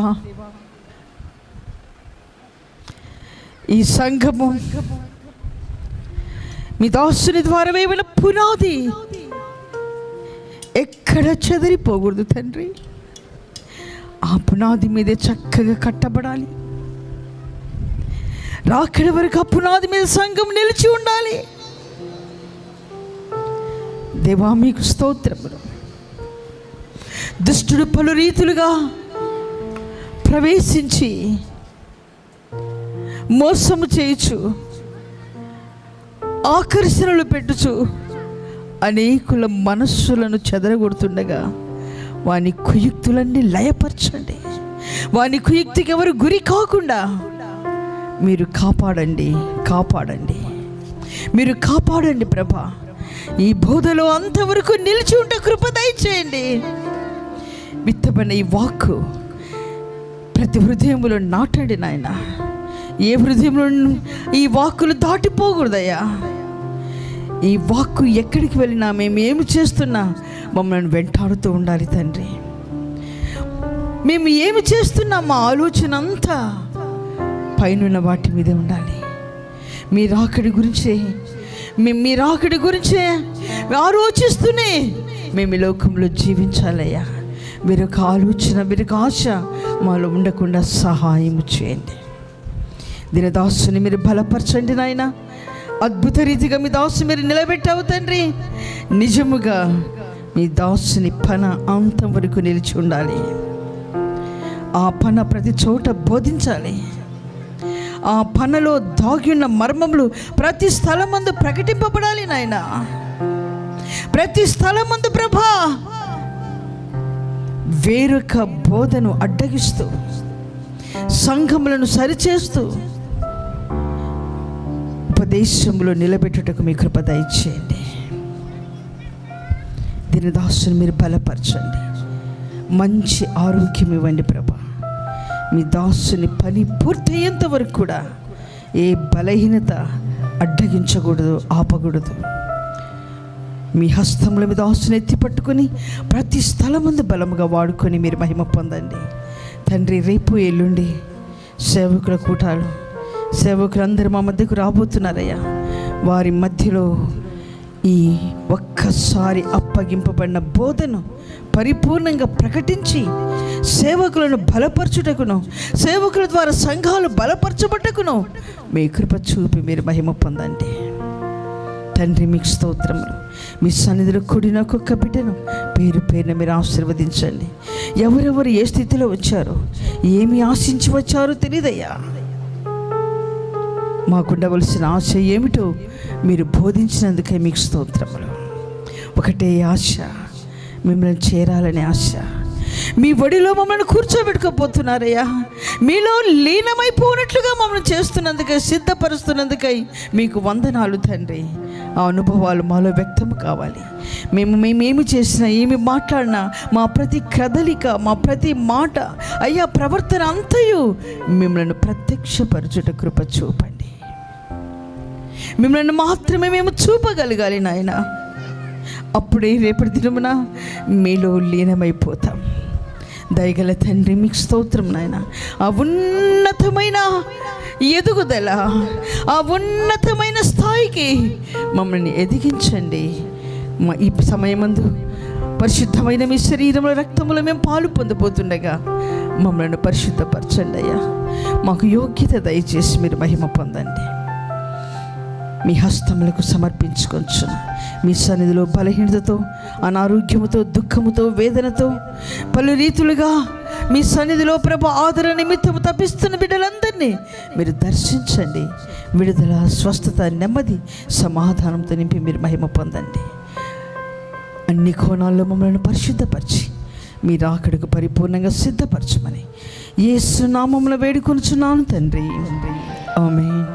ఈ సంఘము మీ దాసుని ద్వారా వేసిన పునాది ఎక్కడ చెదిరిపోకూడదు తండ్రి. ఆ పునాది మీదే చక్కగా కట్టబడాలి. రాకడ వరకు ఆ పునాది మీద సంఘం నిలిచి ఉండాలి. దేవా, మీకు స్తోత్రములు. దుష్టుడు పలు రీతులుగా ప్రవేశించి మోసము చేయుచు, ఆకర్షణలు పెట్టుచు అనేకుల మనస్సులను చెదరగొడుతుండగా వాని కుయుక్తులన్నీ లయపరచండి. వాని కుయుక్తికి ఎవరు గురి కాకుండా మీరు కాపాడండి, కాపాడండి, మీరు కాపాడండి ప్రభా. ఈ బోధలో అంతవరకు నిలిచి ఉంటే కృప దయచేయండి. విత్తబడిన ఈ వాక్కు ప్రతి హృదయంలో నాటండి నాయన. ఏ హృదయంలో ఈ వాక్కులు దాటిపోకూడదయ్యా. ఈ వాక్కు ఎక్కడికి వెళ్ళినా, మేము ఏమి చేస్తున్నా మమ్మల్ని వెంటాడుతూ ఉండాలి తండ్రి. మేము ఏమి చేస్తున్నా మా ఆలోచన అంతా పైనున్న వాటి మీదే ఉండాలి. మీ రాకడి గురించే, మీ రాకడి గురించే ఆలోచిస్తూనే మేము ఈ లోకంలో జీవించాలయ్యా. వేరొక ఆలోచన, వేరొక ఆశ మాలో ఉండకుండా సహాయం చేయండి. దీని దాసుని మీరు బలపరచండి నాయన. అద్భుత రీతిగా మీ దాసు మీరు నిలబెట్టావు తండ్రి. నిజముగా మీ దాసుని పన అంతం వరకు నిలిచి ఉండాలి. ఆ పన ప్రతి చోట బోధించాలి. ఆ పనలో దాగి ఉన్న మర్మములు ప్రతి స్థలమందు ప్రకటింపబడాలి నాయన. ప్రతి స్థలమందు ప్రభా వేరొక బోధను అడ్డగిస్తూ, సంఘములను సరిచేస్తూ ఉపదేశంలో నిలబెట్టుటకు మీ కృప దయచేయండి. దీని దాసుని మీరు బలపరచండి. మంచి ఆరోగ్యం ఇవ్వండి ప్రభా. మీ దాసుని పని పూర్తయ్యేంత వరకు కూడా ఏ బలహీనత అడ్డగించకూడదు, ఆపకూడదు. మీ హస్తంలో మీ దాసుని ఎత్తి పట్టుకొని ప్రతి స్థలమందు బలముగా వాడుకొని మీరు మహిమ పొందండి తండ్రి. రేపు ఎల్లుండి సేవకుల కూటాలు, సేవకులందరూ మా మధ్యకు రాబోతున్నారయ్యా. వారి మధ్యలో ఈ ఒక్కసారి అప్పగింపబడిన బోధను పరిపూర్ణంగా ప్రకటించి సేవకులను బలపరచుటకును, సేవకుల ద్వారా సంఘాలు బలపరచబట్టకును మీ కృప చూపి మీరు మహిమ పొందండి. తండ్రి మీకు స్తోత్రములు. మీ సన్నిధిలో కూడిన ఒక్కొక్క బిడ్డను పేరు పేరున మీరు ఆశీర్వదించండి. ఎవరెవరు ఏ స్థితిలో వచ్చారో, ఏమి ఆశించి వచ్చారో తెలియదయ్యా. మాకుండవలసిన ఆశ ఏమిటో మీరు బోధించినందుకే మీకు స్తోత్రములు. ఒకటే ఆశ, మిమ్మల్ని చేరాలనే ఆశ. మీ ఒడిలో మమ్మల్ని కూర్చోబెట్టుకోపోతున్నారయ్యా. మీలో లీనమైపోయినట్లుగా మమ్మల్ని చేస్తున్నందుకై, సిద్ధపరుస్తున్నందుకై మీకు వందనాలు తండ్రి. ఆ అనుభవాలు మాలో వ్యక్తం కావాలి. మేమేమి చేసినా, ఏమి మాట్లాడినా, మా ప్రతి కదలిక, మా ప్రతి మాట, అయ్యా ప్రవర్తన అంతయు మిమ్మల్ని ప్రత్యక్షపరచుట కృప చూపండి. మిమ్మల్ని మాత్రమే మేము చూపగలగాలి నాయన. అప్పుడే రేపటి దినమున మీలో లీనమైపోతాం. దయగల తండ్రి మీకు స్తోత్రం నాయన. ఆ ఉన్నతమైన ఎదుగుదల, ఆ ఉన్నతమైన స్థాయికి మమ్మల్ని ఎదిగించండి. ఈ సమయమందు పరిశుద్ధమైన మీ శరీరంలో, రక్తములో మేము పాలు పొందబోతుండగా మమ్మల్ని పరిశుద్ధపరచండి అయ్యా. మాకు యోగ్యత దయచేసి మీరు మహిమ పొందండి. మీ హస్తములకు సమర్పించుకొంచును. మీ సన్నిధిలో బలహీనతతో, అనారోగ్యముతో, దుఃఖముతో, వేదనతో, పలు రీతులుగా మీ సన్నిధిలో ప్రభు ఆదరణ నిమిత్తము తప్పిస్తున్న బిడ్డలందరినీ మీరు దర్శించండి. విడుదల, స్వస్థత, నెమ్మది, సమాధానంతో నింపి మీరు మహిమ పొందండి. అన్ని కోణాల్లో మమ్మల్ని పరిశుద్ధపరిచి మీరు అక్కడికి పరిపూర్ణంగా సిద్ధపరచమని యేసు నామములో వేడుకొనుచున్నాను తండ్రి. ఆమేన్.